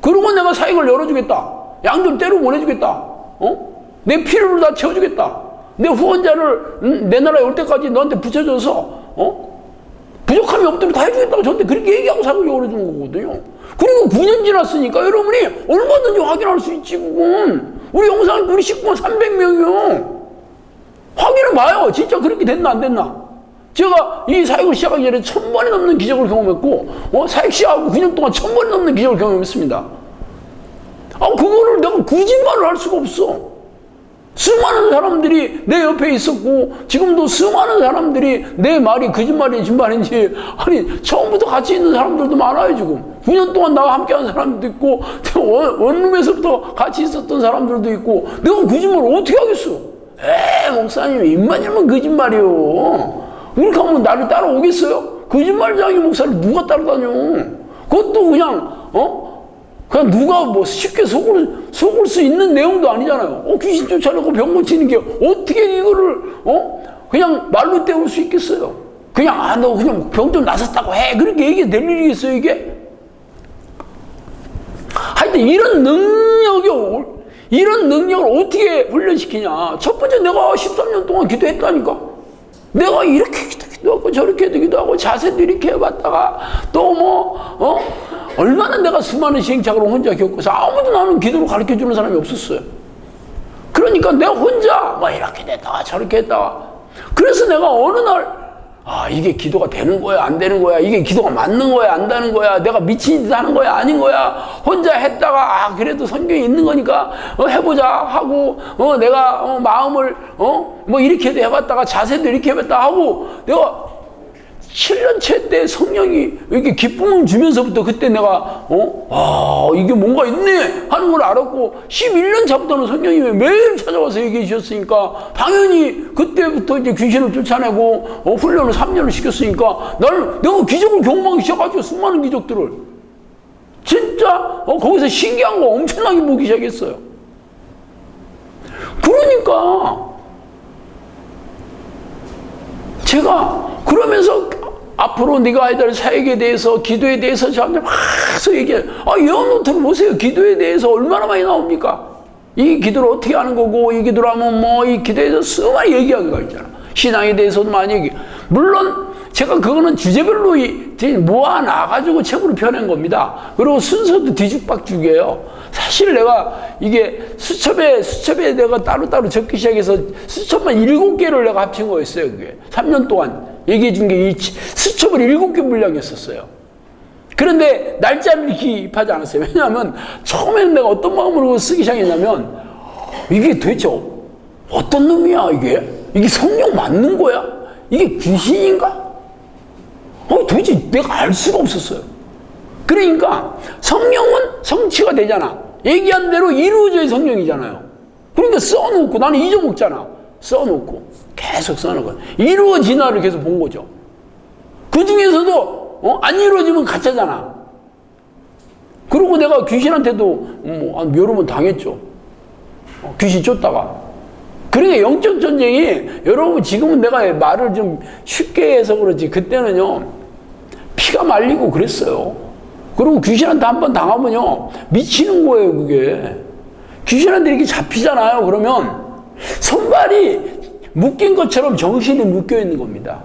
그리고 내가 사역을 열어주겠다, 양들 때로 보내주겠다, 내 필요를 다 채워주겠다, 내 후원자를 내 나라에 올 때까지 너한테 붙여줘서 부족함이 없도록 다 해주겠다고 저한테 그렇게 얘기하고 사역을 열어준 거거든요. 그리고 9년 지났으니까 여러분이 얼마든지 확인할 수 있지. 그건 우리 영상 우리 식구가 300명이요 확인해 봐요. 진짜 그렇게 됐나 안 됐나. 제가 이 사역을 시작하기 전에 1000번이 넘는 기적을 경험했고, 사역 시작하고 9년 동안 1000번이 넘는 기적을 경험했습니다. 그거를 내가 거짓말을 할 수가 없어. 수많은 사람들이 내 옆에 있었고, 지금도 수많은 사람들이 내 말이 거짓말인지 진말인지, 아니, 처음부터 같이 있는 사람들도 많아요, 지금. 9년 동안 나와 함께 한 사람도 있고, 원룸에서부터 같이 있었던 사람들도 있고, 내가 거짓말을 어떻게 하겠어? 목사님, 입만 열면 거짓말이요. 이렇게 하면 나를 따라오겠어요? 거짓말장이 목사를 누가 따라다녀? 그것도 그냥, 그냥 누가 뭐 쉽게 속을 수 있는 내용도 아니잖아요. 귀신 쫓아내고 병 고치는 게 어떻게 이거를, 그냥 말로 때울 수 있겠어요? 그냥, 너 그냥 병 좀 나섰다고 해. 그렇게 얘기 될 일이겠어요, 이게? 하여튼 이런 능력을 어떻게 훈련시키냐. 첫 번째 내가 13년 동안 기도했다니까. 내가 이렇게 기도하고 저렇게 기도하고 자세도 이렇게 해봤다가 또 얼마나 내가 수많은 시행착오를 혼자 겪어서 아무도 나는 기도를 가르쳐주는 사람이 없었어요. 그러니까 내가 혼자 이렇게 됐다가 저렇게 했다가, 그래서 내가 어느 날 이게 기도가 되는 거야 안 되는 거야, 이게 기도가 맞는 거야 안 되는 거야, 내가 미친 짓 하는 거야 아닌 거야, 혼자 했다가 그래도 성경에 있는 거니까 해보자 하고, 내가 마음을 이렇게도 해봤다가 자세도 이렇게 해봤다 하고, 내가 7년째 때 성령이 이렇게 기쁨을 주면서부터 그때 내가 이게 뭔가 있네 하는 걸 알았고, 11년 차부터는 성령이 매일 찾아와서 얘기해 주셨으니까 당연히 그때부터 이제 귀신을 쫓아내고 훈련을 3년을 시켰으니까 내가 기적을 경험하기 시작하죠. 수많은 기적들을 진짜 거기서 신기한 거 엄청나게 보기 시작했어요. 그러니까 제가 그러면서 앞으로 네가 해야 될 사역에 대해서, 기도에 대해서 저한테 막 얘기해. 예언 들어보세요. 기도에 대해서 얼마나 많이 나옵니까? 이 기도를 어떻게 하는 거고, 이 기도를 하면 이 기도에 대해서 수많이 얘기하기가 있잖아. 신앙에 대해서도 많이 얘기해. 물론 제가 그거는 주제별로 모아놔가지고 책으로 펴낸 겁니다. 그리고 순서도 뒤죽박죽이에요. 사실 내가 이게 수첩에 내가 따로따로 적기 시작해서 수첩만 7개를 내가 합친 거였어요. 그게 3년 동안 얘기해 준 게 이 수첩을 7개 분량했었어요. 그런데 날짜를 기입하지 않았어요. 왜냐하면 처음에는 내가 어떤 마음으로 쓰기 시작했냐면 이게 도대체 어떤 놈이야 이게 성령 맞는 거야? 이게 귀신인가? 도대체 내가 알 수가 없었어요. 그러니까 성령은 성취가 되잖아. 얘기한 대로 이루어져야 성령이잖아요. 그러니까 써놓고 나는 잊어먹잖아. 써놓고 계속 써놓고 이루어지나를 계속 본 거죠. 그 중에서도 안 이루어지면 가짜잖아. 그리고 내가 귀신한테도 여러 번 당했죠. 귀신 쫓다가. 그러니까 영적 전쟁이 여러분 지금은 내가 말을 좀 쉽게 해서 그렇지 그때는요 피가 말리고 그랬어요. 그리고 귀신한테 한번 당하면요 미치는 거예요. 그게 귀신한테 이렇게 잡히잖아요. 그러면 손발이 묶인 것처럼 정신이 묶여 있는 겁니다.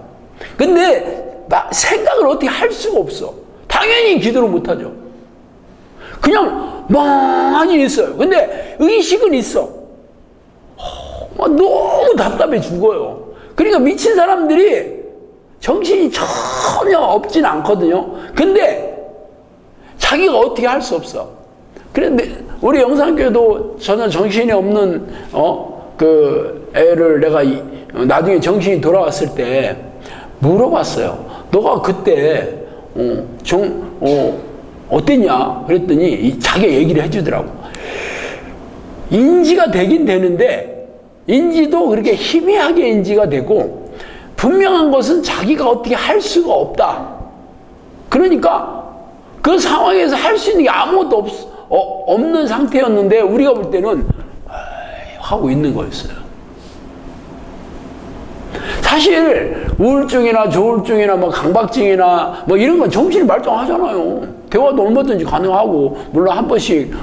근데 생각을 어떻게 할 수가 없어. 당연히 기도를 못하죠. 그냥 멍하니 있어요. 근데 의식은 있어. 너무 답답해 죽어요. 그러니까 미친 사람들이 정신이 전혀 없진 않거든요. 근데 자기가 어떻게 할 수 없어. 그런데 우리 영산교회도 전혀 정신이 없는 그 애를 내가 나중에 정신이 돌아왔을 때 물어봤어요. 너가 그때 어땠냐? 그랬더니 자기가 얘기를 해주더라고. 인지가 되긴 되는데 인지도 그렇게 희미하게 인지가 되고 분명한 것은 자기가 어떻게 할 수가 없다. 그러니까 그 상황에서 할 수 있는 게 아무것도 없는 상태였는데 우리가 볼 때는 하고 있는 거였어요. 사실 우울증이나 조울증이나 강박증이나 이런 건 정신이 말짱하잖아요. 대화도 얼마든지 가능하고 물론 한 번씩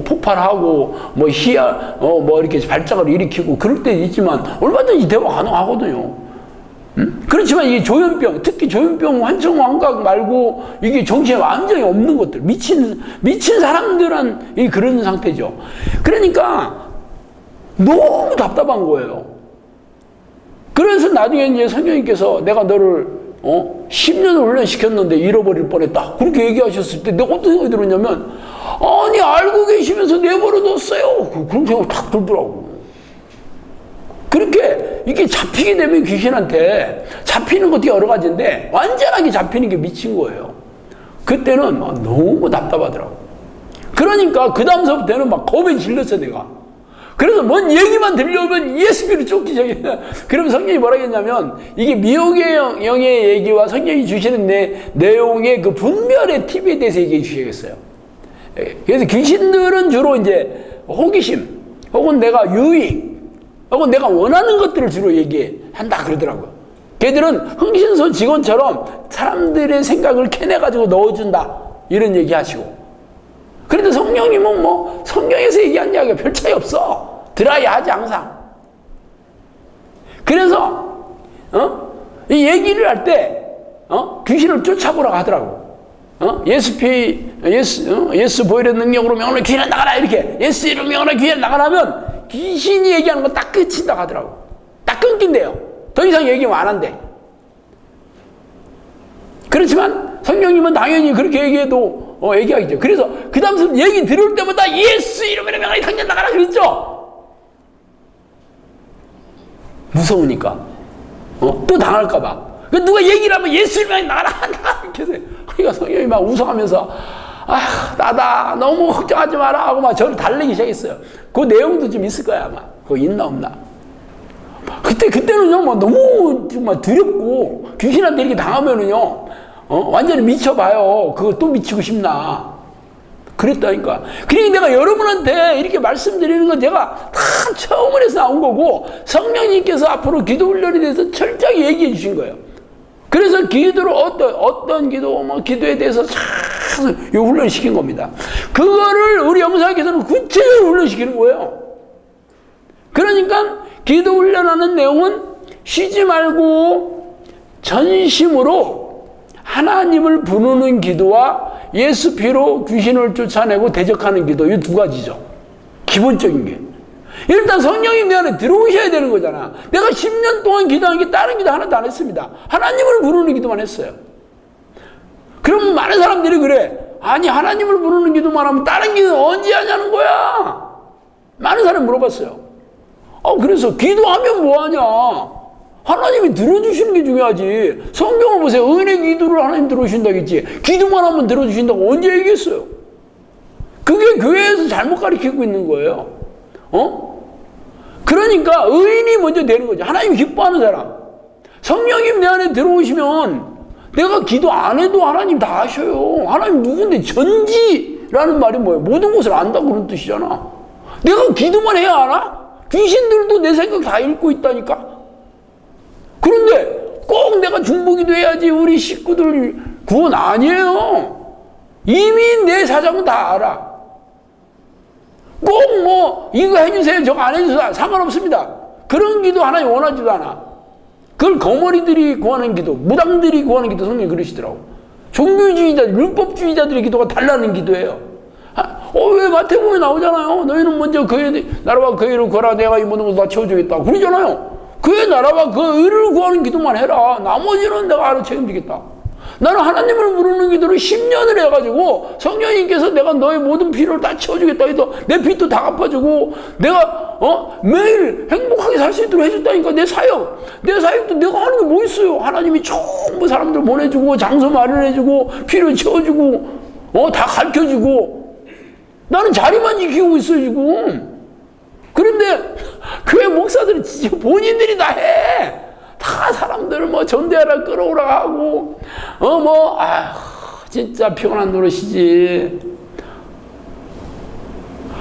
폭발하고 이렇게 발작을 일으키고 그럴 때도 있지만 얼마든지 대화 가능하거든요. 그렇지만 이 조현병, 특히 조현병 환청 환각 말고 이게 정신에 완전히 없는 것들, 미친 사람들은 그런 상태죠. 그러니까 너무 답답한 거예요. 그래서 나중에 이제 성령님께서 내가 너를 10년을 훈련시켰는데 잃어버릴 뻔했다. 그렇게 얘기하셨을 때 내가 어떤 생각이 들었냐면 아니 알고 계시면서 내버려뒀어요. 그런 생각이 탁 들더라고. 그렇게 이게 잡히게 되면 귀신한테 잡히는 것도 여러 가지인데 완전하게 잡히는 게 미친 거예요. 그때는 너무 답답하더라고. 그러니까 그 다음서부터는 겁에 질렸어 내가. 그래서 뭔 얘기만 들려오면 ESP를 쫓기 시작해. 그러면 성령이 뭐라 했냐면 이게 미혹의 영의 얘기와 성령이 주시는 내용의 그 분별의 팁에 대해서 얘기해 주시겠어요. 그래서 귀신들은 주로 이제 호기심 혹은 내가 유익 혹은 내가 원하는 것들을 주로 얘기한다 그러더라고요. 걔들은 흥신소 직원처럼 사람들의 생각을 캐내가지고 넣어준다 이런 얘기 하시고. 그런데 성령님은 성경에서 얘기한 이야기가 별 차이 없어. 드라이하지 항상. 그래서 이 얘기를 할 때 귀신을 쫓아보라고 하더라고. 예수 보혈의 능력으로 명하노라 귀신아 나가라 이렇게 예수 이름 명하노라 귀신아 나가라 하면 귀신이 얘기하는 건 딱 끝인다고 하더라고. 딱 끊긴대요. 더 이상 얘기하면 안 한대. 그렇지만 성령님은 당연히 그렇게 얘기해도 얘기하겠죠. 그래서 그 다음 얘기 들을 때마다 예수 이름으로 명하노라 당장 나가라 그랬죠. 무서우니까 또 당할까봐. 누가 얘기를 하면 예수 이름으로 나가라 이렇게 해서 그러니까 성령이 막 웃어가면서 나다 너무 걱정하지 마라 하고 저를 달래기 시작했어요. 그 내용도 좀 있을 거야 아마. 그거 있나 없나. 그때는요 너무 정말 두렵고 귀신한테 이렇게 당하면은요 완전히 미쳐봐요. 그거 또 미치고 싶나. 그랬다니까. 그러니까 내가 여러분한테 이렇게 말씀드리는 건 제가 다 처음으로 해서 나온 거고 성령님께서 앞으로 기도 훈련에 대해서 철저하게 얘기해 주신 거예요. 그래서 기도를 어떤 기도 기도에 대해서 참 훈련시킨 겁니다. 그거를 우리 영사님께서는 구체적으로 훈련시키는 거예요. 그러니까 기도 훈련하는 내용은 쉬지 말고 전심으로 하나님을 부르는 기도와 예수 피로 귀신을 쫓아내고 대적하는 기도, 이 두 가지죠. 기본적인 게. 일단 성령님 내 안에 들어오셔야 되는 거잖아. 내가 10년 동안 기도한 게 다른 기도 하나도 안 했습니다. 하나님을 부르는 기도만 했어요. 그럼 많은 사람들이 그래. 아니, 하나님을 부르는 기도만 하면 다른 기도는 언제 하냐는 거야. 많은 사람이 물어봤어요. 그래서 기도하면 뭐하냐. 하나님이 들어주시는 게 중요하지. 성경을 보세요. 은혜 기도를 하나님 들어주신다고 했지. 기도만 하면 들어주신다고 언제 얘기했어요? 그게 교회에서 잘못 가르치고 있는 거예요. 그러니까 의인이 먼저 되는 거죠. 하나님 기뻐하는 사람. 성령님 내 안에 들어오시면 내가 기도 안 해도 하나님 다 하셔요. 하나님 누군데? 전지라는 말이 뭐예요? 모든 것을 안다고 그런 뜻이잖아. 내가 기도만 해야 알아? 귀신들도 내 생각 다 읽고 있다니까. 그런데 꼭 내가 중보기도 해야지 우리 식구들 구원 아니에요. 이미 내 사정은 다 알아. 꼭 뭐 이거 해주세요 저거 안 해주세요 상관없습니다. 그런 기도 하나님 원하지도 않아. 그걸 거머리들이 구하는 기도, 무당들이 구하는 기도 성령이 그러시더라고. 종교주의자, 율법주의자들의 기도가 달라는 기도예요. 왜 마태복음에 나오잖아요. 너희는 먼저 그의 나라와 그 의를 구하라 내가 이 모든 것을 다 채워주겠다. 그러잖아요. 그의 나라와 그 의를 구하는 기도만 해라. 나머지는 내가 알아 책임지겠다. 나는 하나님을 부르는 기도를 10년을 해가지고 성령님께서 내가 너의 모든 필요를 다 채워주겠다 해서 내 빚도 다 갚아주고 내가 매일 행복하게 살 수 있도록 해줬다니까. 내 사역도 내가 하는 게 뭐 있어요. 하나님이 전부 사람들 보내주고 장소 마련해주고 필요 채워주고 다 가르쳐주고 나는 자리만 지키고 있어요 지금. 그런데 교회 목사들은 진짜 본인들이 다 해. 다 사람들 뭐 전대하라 끌어오라 하고 진짜 피곤한 노릇이지.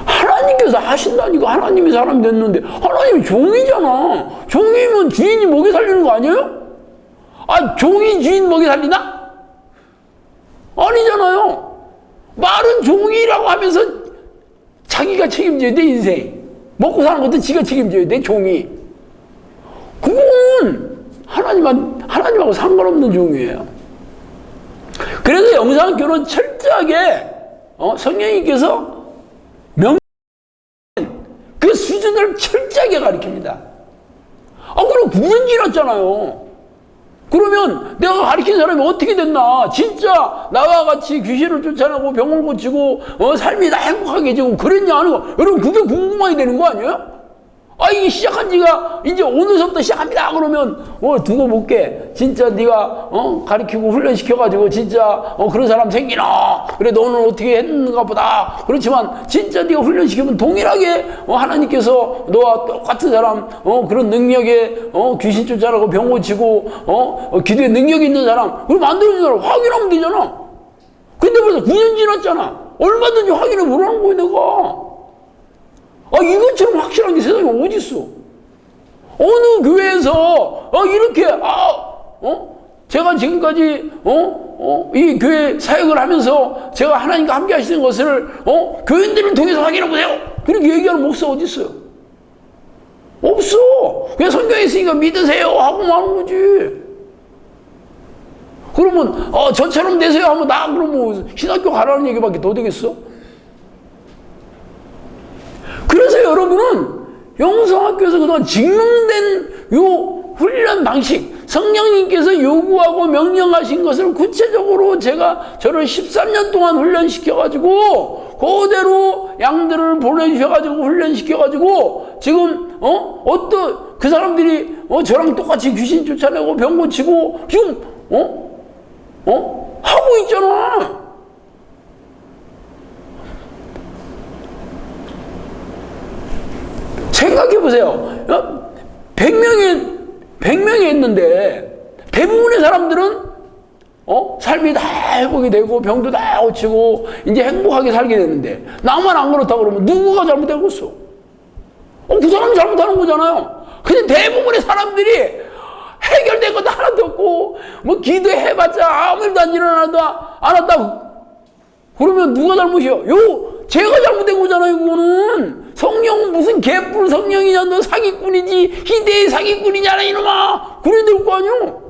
하나님께서 하신다니까. 하나님이 사람이 됐는데 하나님이 종이잖아. 종이면 주인이 먹여 살리는 거 아니에요? 종이 주인 먹여 살리나? 아니잖아요. 말은 종이라고 하면서 자기가 책임져야 돼. 인생 먹고 사는 것도 지가 책임져야 돼. 종이. 그건 하나님하고 상관없는 종이에요. 그래서 영상교는 철저하게 성령님께서 그 수준을 철저하게 가르칩니다. 그럼 9년 지났잖아요. 그러면 내가 가르친 사람이 어떻게 됐나? 진짜 나와 같이 귀신을 쫓아내고 병을 고치고 삶이 다 행복하게지고 그랬냐 하는 거. 여러분 그게 궁금하게 되는 거 아니에요? 이게 시작한 지가 이제 오늘서부터 시작합니다. 그러면 두고 볼게. 진짜 네가 가르치고 훈련시켜가지고 진짜 그런 사람 생기나? 그래 너는 어떻게 했는가 보다. 그렇지만 진짜 네가 훈련시키면 동일하게 하나님께서 너와 똑같은 사람 그런 능력에 귀신 쫓아내고 병 고치고 기도에 능력이 있는 사람 그걸 만들어준 사람 확인하면 되잖아. 근데 벌써 9년 지났잖아. 얼마든지 확인을 못하는 거야 내가. 이것처럼 확실한 게 세상에 어디 있어? 어느 교회에서 이렇게 제가 지금까지 이 교회 사역을 하면서 제가 하나님과 함께 하시는 것을 교인들을 통해서 확인해 보세요. 그렇게 얘기하는 목사 어디 있어요? 없어. 그냥 성경에 있으니까 믿으세요 하고 마는 거지. 그러면 저처럼 되세요 하면 나 그러면 신학교 가라는 얘기밖에 더 되겠어? 그래서 여러분은 영성학교에서 그동안 증명된 요 훈련 방식, 성령님께서 요구하고 명령하신 것을 구체적으로 저를 13년 동안 훈련시켜가지고 그대로 양들을 보내주셔가지고 훈련시켜가지고 지금 그 사람들이 저랑 똑같이 귀신 쫓아내고 병 고치고 지금 하고 있잖아. 생각해보세요. 100명이 했는데 대부분의 사람들은 삶이 다 회복이 되고 병도 다 고치고 이제 행복하게 살게 됐는데 나만 안 그렇다고 그러면 누구가 잘못되겠어? 그 사람이 잘못하는 거잖아요. 근데 대부분의 사람들이 해결된 것도 하나도 없고 뭐 기도해봤자 아무 일도 안 일어났다고 그러면 누가 잘못이요? 제가 잘못된 거잖아요. 그거는 성령은 무슨 개뿔 성령이냐. 너 사기꾼이지. 희대의 사기꾼이잖아 이놈아. 그래야 될 거 아니요.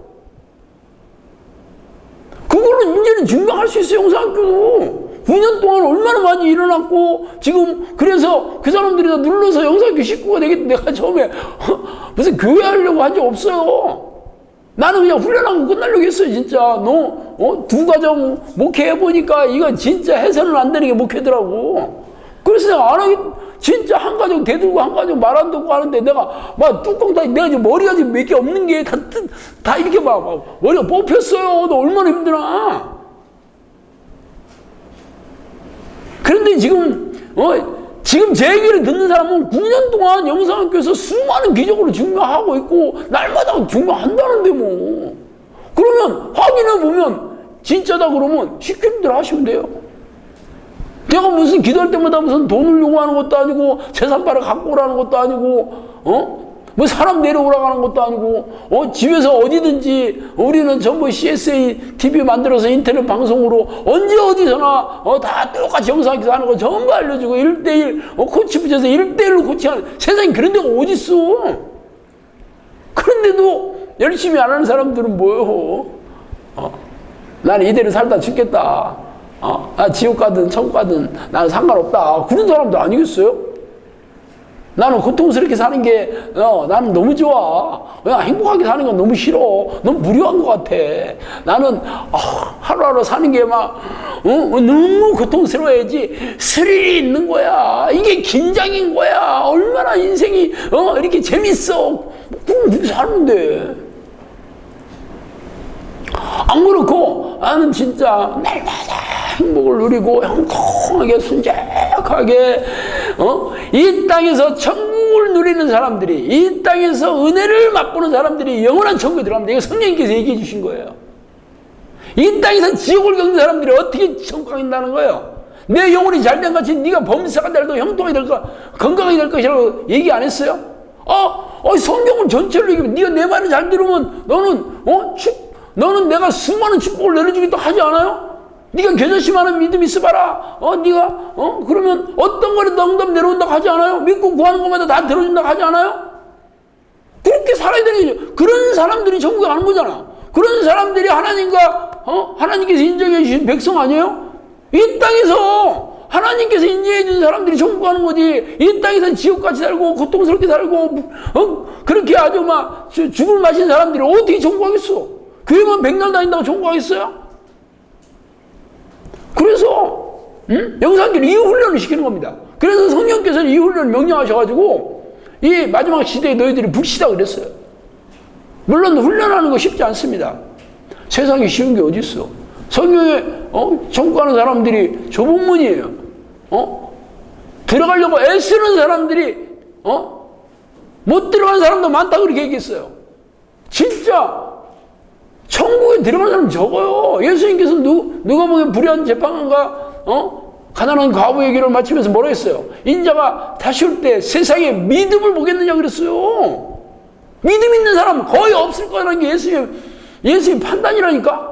그걸로 이제는 증명할 수 있어요. 영상학교도 9년 동안 얼마나 많이 일어났고 지금 그래서 그 사람들이 다 눌러서 영상학교 식구가 되겠다. 내가 처음에 무슨 교회 하려고 한 적 없어요. 나는 그냥 훈련하고 끝나려고 했어요. 진짜 너 두 가정 목회해보니까 이거 진짜 해서는 안 되는 게 목회더라고. 그래서 내가 안 하기 진짜 한 가정 대들고 한 가정 말 안 듣고 하는데 내가 막 뚜껑 다 내가 지금 머리가 지금 몇 개 없는 게 다 이렇게 막 머리가 뽑혔어요. 너 얼마나 힘드나. 그런데 지금 지금 제 얘기를 듣는 사람은 9년 동안 영상학교에서 수많은 기적으로 증명하고 있고 날마다 증명한다는데 뭐. 그러면 확인해 보면 진짜다 그러면 시키는 대로 하시면 돼요. 내가 무슨 기도할 때마다 무슨 돈을 요구하는 것도 아니고 재산발을 갖고 오라는 것도 아니고 뭐 사람 내려오라고 하는 것도 아니고 집에서 어디든지 우리는 전부 CSA TV 만들어서 인터넷 방송으로 언제 어디서나 다 똑같이 영상학교 하는 거 전부 알려주고 1대1 코치 붙여서 1대1로 코치하는 세상에 그런 데가 어딨어. 그런데도 열심히 안 하는 사람들은 뭐예요? 나는 이대로 살다 죽겠다. 지옥 가든 천국 가든 나는 상관없다. 그런 사람도 아니겠어요? 나는 고통스럽게 사는 게 나는 너무 좋아. 그냥 행복하게 사는 건 너무 싫어. 너무 무료한 것 같아. 나는 하루하루 사는 게 막 너무 고통스러워야지 스릴이 있는 거야. 이게 긴장인 거야. 얼마나 인생이 이렇게 재밌어. 그렇게 사는데 안 그렇고 나는 진짜 날마다 행복을 누리고 형통하게 순적하게 이 땅에서 천국을 누리는 사람들이 이 땅에서 은혜를 맛보는 사람들이 영원한 천국에 들어갑니다. 이거 성령님께서 얘기해 주신 거예요. 이 땅에서 지옥을 겪는 사람들이 어떻게 천국 가긴다는 거예요. 내 영혼이 잘된 같이 네가 범사가 될까 형통하게 될까 건강하게 될 것이라고 얘기 안 했어요? 성경을 전체로 얘기하면 네가 내 말을 잘 들으면 너는 내가 수많은 축복을 내려주기도 하지 않아요? 네가 겨자씨만한 믿음 있어봐라. 네가 그러면 어떤 거라도 응답 내려온다고 하지 않아요? 믿고 구하는 것마다 다 들어준다고 하지 않아요? 그렇게 살아야 되는 거죠. 그런 사람들이 천국에 가는 거잖아. 그런 사람들이 하나님과 하나님께서 인정해 주신 백성 아니에요? 이 땅에서 하나님께서 인정해 주는 사람들이 천국 가는 거지. 이 땅에서 지옥같이 살고 고통스럽게 살고 그렇게 아주 막 죽을 마신 사람들이 어떻게 천국 가겠어? 교회만 백날 다닌다고 천국 가겠어요? 그래서 영상학교는 이 훈련을 시키는 겁니다. 그래서 성령께서는 이 훈련을 명령하셔가지고 이 마지막 시대에 너희들이 불시다 그랬어요. 물론 훈련하는 거 쉽지 않습니다. 세상에 쉬운 게 어디 있어? 성경에 천국 가는 사람들이 좁은 문이에요. 들어가려고 애쓰는 사람들이 못 들어가는 사람도 많다고 그렇게 얘기했어요. 진짜 천국에 들어가는 사람 적어요. 예수님께서 누가 보면 불의한 재판관과 가난한 과부 얘기를 마치면서 뭐라 했어요? 인자가 다시 올 때 세상에 믿음을 보겠느냐 그랬어요. 믿음 있는 사람 거의 없을 거라는 게 예수님 판단이라니까.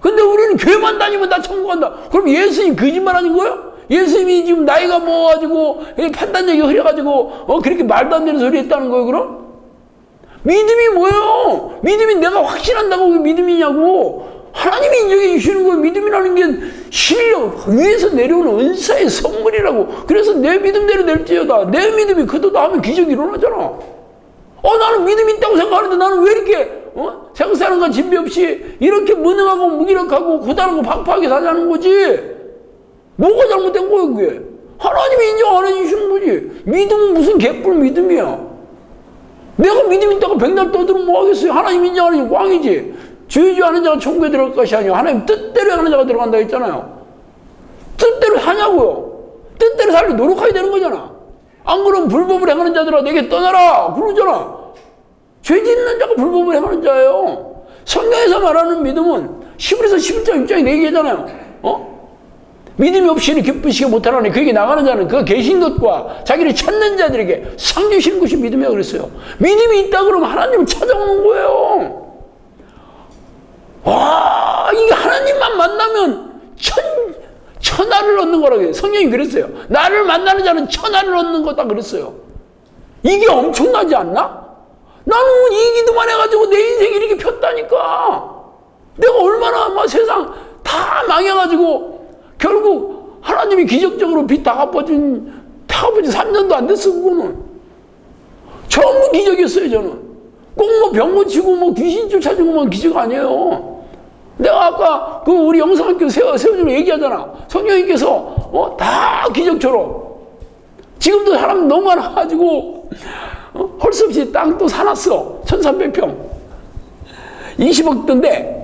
근데 우리는 교회만 다니면 다 천국 간다. 그럼 예수님 거짓말 하는 거예요? 예수님이 지금 나이가 먹어가지고 판단력이 흐려가지고 그렇게 말도 안 되는 소리 했다는 거예요 그럼? 믿음이 뭐예요? 믿음이 내가 확신한다고 그게 믿음이냐고. 하나님이 인정해 주시는 거예요. 믿음이라는 게 실력, 위에서 내려오는 은사의 선물이라고. 그래서 내 믿음대로 될지어다. 내 믿음이 그도다 하면 기적이 일어나잖아. 나는 믿음이 있다고 생각하는데 나는 왜 이렇게 생사람과 진비 없이 이렇게 무능하고 무기력하고 고단하고 방파하게 사자는 거지? 뭐가 잘못된 거예요 그게? 하나님이 인정 안 해주시는 거지. 믿음은 무슨 개뿔 믿음이야. 내가 믿음 있다고 백날 떠들면 뭐 하겠어요? 하나님 인정하는 꽝이지. 주의하는 자가 천국에 들어갈 것이 아니요 하나님 뜻대로 하는 자가 들어간다 했잖아요. 뜻대로 하냐고요. 뜻대로 살려 노력해야 되는 거잖아. 안 그러면 불법을 행하는 자들아 내게 떠나라 그러잖아. 죄 짓는 자가 불법을 행하는 자예요. 성경에서 말하는 믿음은 11에서 11장 6장에 얘기하잖아요. 믿음이 없이는 기쁘시게 못하라니 그에게 나가는 자는 그가 계신 것과 자기를 찾는 자들에게 상 주시는 것이 믿음이라고 그랬어요. 믿음이 있다 그러면 하나님을 찾아오는 거예요. 와, 이게 하나님만 만나면 천하를 얻는 거라고 해요. 성령이 그랬어요. 나를 만나는 자는 천하를 얻는 거다 그랬어요. 이게 엄청나지 않나? 나는 이 기도만 해가지고 내 인생이 이렇게 폈다니까. 내가 얼마나 막 세상 다 망해가지고 결국 하나님이 기적적으로 빚 다 갚아준 3년도 안 됐어. 그거는 전부 기적이었어요. 저는 꼭 뭐 병 고치고 뭐 귀신 쫓아주고만 기적 아니에요. 내가 아까 그 우리 영상학교 세워주는 얘기하잖아. 성령님께서 다 기적처럼. 지금도 사람 너무 많아가지고 헐 수 없이 땅 또 사놨어. 1300평 20억던데.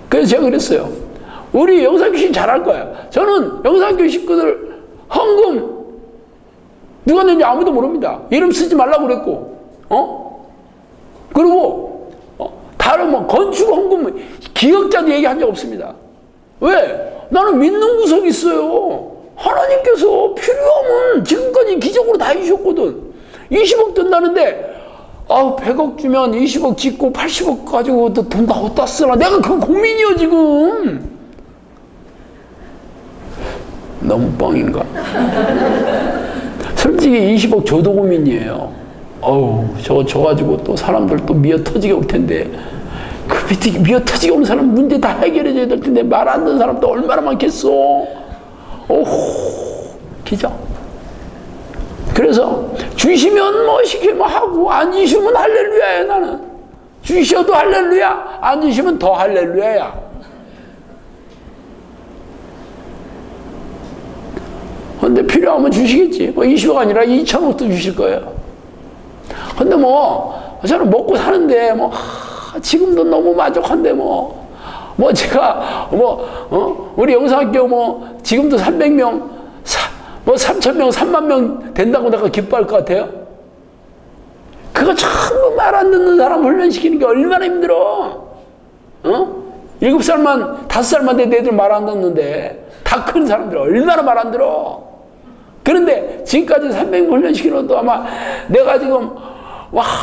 그래서 제가 그랬어요. 우리 영상교신 잘할 거야. 저는 영상교 식구들 헌금 누가 냈는지 아무도 모릅니다. 이름 쓰지 말라고 그랬고, 그리고 다른 뭐 건축 헌금 기억자도 얘기한 적 없습니다. 왜? 나는 믿는 구석이 있어요. 하나님께서 필요하면 지금까지 기적으로 다 해주셨거든. 20억 든다는데 100억 주면 20억 짓고 80억 가지고 돈 다 어디다 쓰나. 내가 그 고민이요 지금. 너무 뻥인가? 솔직히 20억 줘도 고민이에요. 저거 줘가지고 또 사람들 또 미어 터지게 올 텐데, 그 밑에 미어 터지게 오는 사람 문제 다 해결해줘야 될 텐데, 말 안 듣는 사람도 얼마나 많겠어. 기적. 그래서 주시면 뭐 시키면 하고, 안 주시면 할렐루야야. 나는 주셔도 할렐루야, 안 주시면 더 할렐루야야. 근데 필요하면 주시겠지. 20억 아니라 2천억도 주실 거예요. 근데 저는 먹고 사는데 지금도 너무 만족한데 제가 우리 영상학교 지금도 300명 3,000명 3만 명 된다고 내가 기뻐할 것 같아요? 그거 전부 말 안 듣는 사람 훈련시키는 게 얼마나 힘들어. 7살만 5살만 된 애들 말 안 듣는데 다 큰 사람들 얼마나 말 안 들어. 그런데 지금까지 300명 훈련시키는것도 아마 내가 지금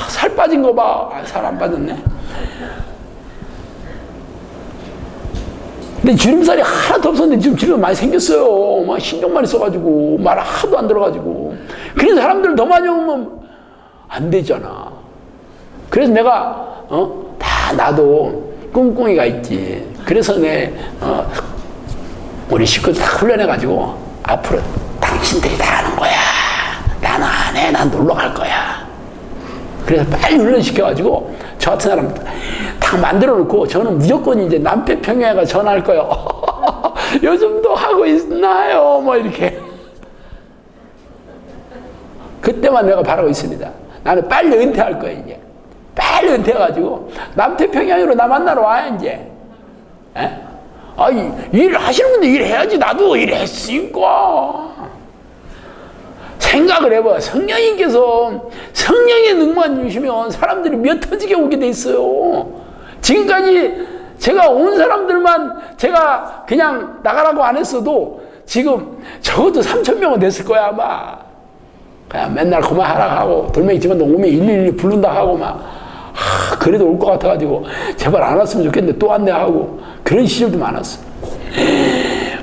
살 빠진 거 봐. 살 안 빠졌네. 근데 주름살이 하나도 없었는데 지금 주름 많이 생겼어요. 신경 많이 써가지고 말 하나도 안 들어가지고. 그래서 사람들 더 많이 오면 안 되잖아. 그래서 내가 다 나도 꿍꿍이가 있지. 그래서 우리 식구들 다 훈련해가지고 앞으로 당신들이 다 하는 거야. 나는 안 해. 난 놀러 갈 거야. 그래서 빨리 훈련시켜가지고 저 같은 사람 다 만들어 놓고 저는 무조건 이제 남태평양에 전화할 거예요. 요즘도 하고 있나요? 이렇게. 그때만 내가 바라고 있습니다. 나는 빨리 은퇴할 거야, 이제. 빨리 은퇴해가지고 남태평양으로 나 만나러 와야, 이제. 일 하시는 분들 일해야지. 나도 일했으니까. 생각을 해봐. 성령님께서 성령의 능만 주시면 사람들이 몇 터지게 오게 돼 있어요. 지금까지 제가 온 사람들만 제가 그냥 나가라고 안 했어도 지금 적어도 3,000명은 됐을 거야, 아마. 그냥 맨날 그만하라 하고 돌멩이 집어넣어 오면 112 부른다 하고 그래도 올 것 같아가지고 제발 안 왔으면 좋겠는데 또 왔네 하고 그런 시절도 많았어.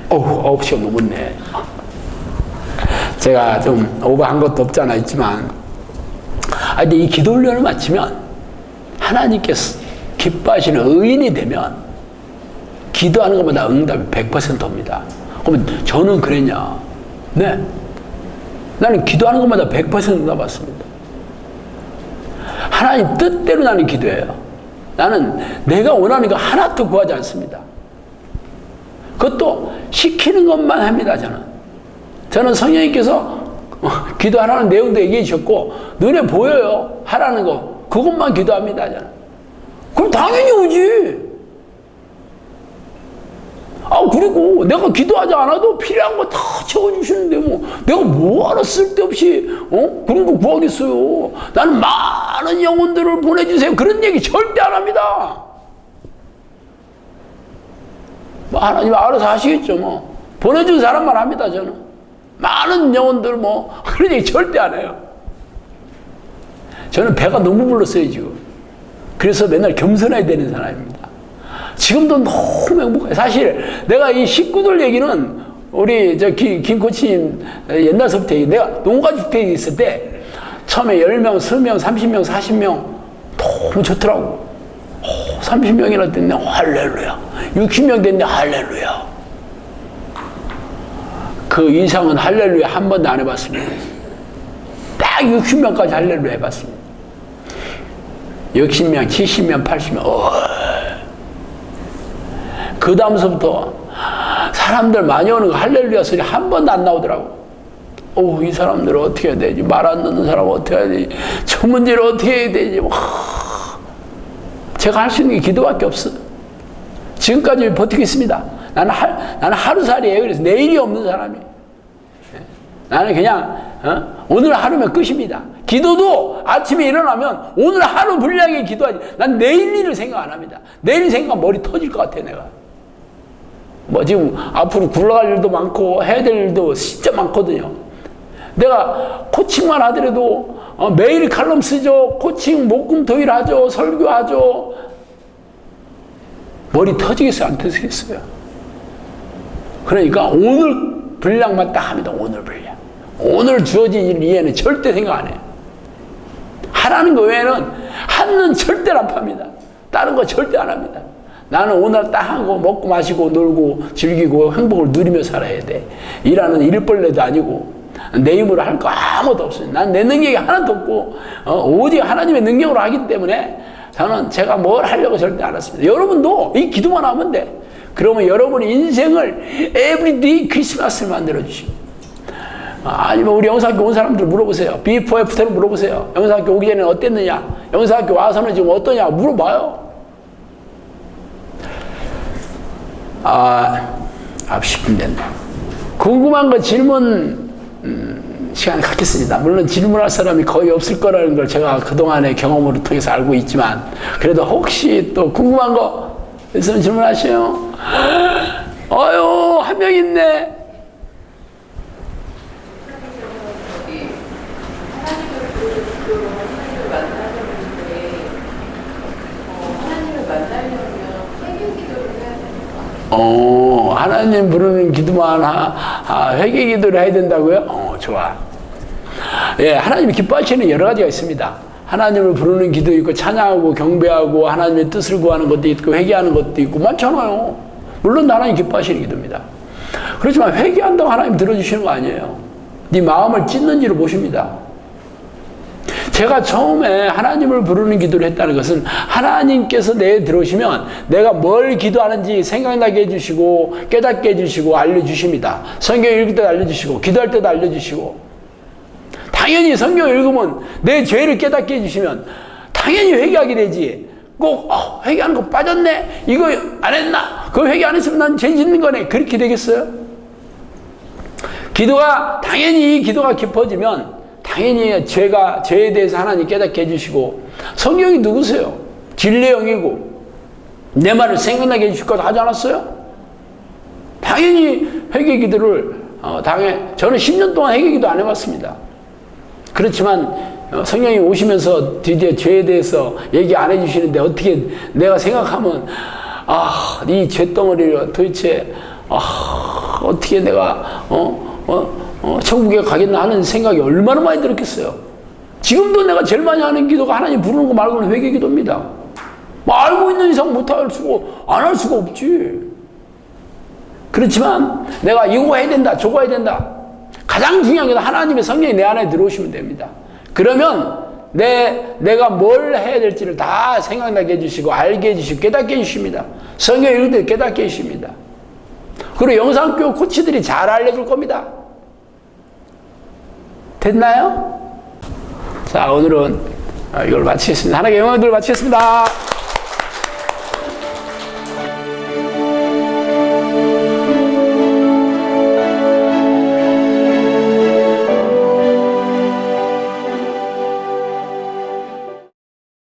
9시가 넘었네. 제가 좀 오버한 것도 없잖아 있지만, 근데 이 기도 훈련을 마치면 하나님께서 기뻐하시는 의인이 되면 기도하는 것마다 응답이 100% 옵니다. 그러면 저는 그랬냐? 네. 나는 기도하는 것마다 100% 응답 받습니다. 하나님 뜻대로 나는 기도해요. 나는 내가 원하는 거 하나도 구하지 않습니다. 그것도 시키는 것만 합니다, 저는 성령님께서 기도하라는 내용도 얘기해 주셨고, 눈에 보여요. 하라는 거. 그것만 기도합니다, 저는. 그럼 당연히 오지. 그리고 내가 기도하지 않아도 필요한 거 다 채워주시는데 내가 뭐하러 쓸데없이 그런 거 구하겠어요. 나는 많은 영혼들을 보내주세요. 그런 얘기 절대 안 합니다. 하나님 알아서 하시겠죠. 보내준 사람만 합니다, 저는. 많은 영혼들 그런 얘기 절대 안 해요. 저는 배가 너무 불렀어요, 지금. 그래서 맨날 겸손해야 되는 사람입니다. 지금도 너무 행복해요. 사실 내가 이 식구들 얘기는 우리 김 코치님 옛날서부터 내가 농가주택에 있을 때 처음에 10명, 20명, 30명, 40명 너무 좋더라고. 30명이나 됐네. 할렐루야. 60명 됐네. 할렐루야. 그 이상은 할렐루야 한 번도 안 해봤습니다. 딱 60명까지 할렐루야 해봤습니다. 60명, 70명, 80명. 그 다음서부터 사람들 많이 오는 거 할렐루야 소리 한 번도 안 나오더라고. 이 사람들을 어떻게 해야 되지? 말 안 듣는 사람은 어떻게 해야 되지? 저 문제를 어떻게 해야 되지? 제가 할 수 있는 게 기도밖에 없어. 지금까지 버티고 있습니다. 나는 하루살이에요. 그래서 내일이 없는 사람이에요. 나는 그냥 오늘 하루면 끝입니다. 기도도 아침에 일어나면 오늘 하루 분량의 기도하지. 난 내일 일을 생각 안 합니다. 내일 생각하면 머리 터질 것 같아 내가. 지금 앞으로 굴러갈 일도 많고 해야 될 일도 진짜 많거든요. 내가 코칭만 하더라도 매일 칼럼 쓰죠. 코칭 목금토일 하죠. 설교하죠. 머리 터지겠어요? 안 터지겠어요? 그러니까 오늘 분량만 딱 합니다. 오늘 분량. 오늘 주어진 일 이외에는 절대 생각 안 해요. 하라는 거 외에는 한는 절대 안 팝니다. 다른 거 절대 안 합니다. 나는 오늘 딱 하고 먹고 마시고 놀고 즐기고 행복을 누리며 살아야 돼. 일하는 일벌레도 아니고 내 힘으로 할 거 아무것도 없어요. 난 내 능력이 하나도 없고 오직 하나님의 능력으로 하기 때문에 저는 제가 뭘 하려고 절대 안 했습니다. 여러분도 이 기도만 하면 돼. 그러면 여러분의 인생을 에브리데이 크리스마스를 만들어 주시고, 아니면 우리 영사학교 온 사람들 물어보세요. 비포 애프터를 물어보세요. 영사학교 오기 전에 어땠느냐? 영사학교 와서는 지금 어떠냐? 물어봐요. 10분 됐네. 궁금한 거 질문 시간 갖겠습니다. 물론 질문할 사람이 거의 없을 거라는 걸 제가 그동안의 경험으로 통해서 알고 있지만, 그래도 혹시 또 궁금한 거 있으면 질문하세요. 한 명 있네. 하나님 부르는 기도만 회개 기도를 해야 된다고요? 좋아. 예, 하나님이 기뻐하시는 여러 가지가 있습니다. 하나님을 부르는 기도 있고, 찬양하고 경배하고 하나님의 뜻을 구하는 것도 있고, 회개하는 것도 있고 많잖아요. 물론 하나님 기뻐하시는 기도입니다. 그렇지만 회개한다고 하나님 들어주시는 거 아니에요. 네 마음을 찢는지를 보십니다. 제가 처음에 하나님을 부르는 기도를 했다는 것은 하나님께서 내에 들어오시면 내가 뭘 기도하는지 생각나게 해주시고 깨닫게 해주시고 알려주십니다. 성경 읽을 때도 알려주시고 기도할 때도 알려주시고, 당연히 성경 읽으면 내 죄를 깨닫게 해주시면 당연히 회개하게 되지. 꼭 회개하는 거 빠졌네, 이거 안 했나, 그거 회개 안 했으면 난 죄 짓는 거네, 그렇게 되겠어요? 기도가 당연히 이 기도가 깊어지면 당연히 죄에 대해서 하나님 깨닫게 해주시고, 성경이 누구세요? 진리의 영이고 내 말을 생각나게 해주실 것 하지 않았어요? 당연히 회개 기도를 저는 10년 동안 회개 기도 안 해봤습니다. 그렇지만 성령이 오시면서 드디어 죄에 대해서 얘기 안 해주시는데, 어떻게 내가 생각하면 이 죄덩어리를 도대체 어떻게 내가 천국에 가겠나 하는 생각이 얼마나 많이 들었겠어요. 지금도 내가 제일 많이 하는 기도가 하나님 부르는 거 말고는 회개 기도입니다. 알고 있는 이상 못할 수가, 안 할 수가 없지. 그렇지만 내가 이거 해야 된다, 저거 해야 된다. 가장 중요한 게 하나님의 성령이 내 안에 들어오시면 됩니다. 그러면 내가 뭘 해야 될지를 다 생각나게 해주시고 알게 해주시고 깨닫게 해주십니다. 성경 읽을 때 깨닫게 해주십니다. 그리고 영상교육 코치들이 잘 알려줄 겁니다. 됐나요? 자, 오늘은 이걸 마치겠습니다. 하나님께 영광을 마치겠습니다.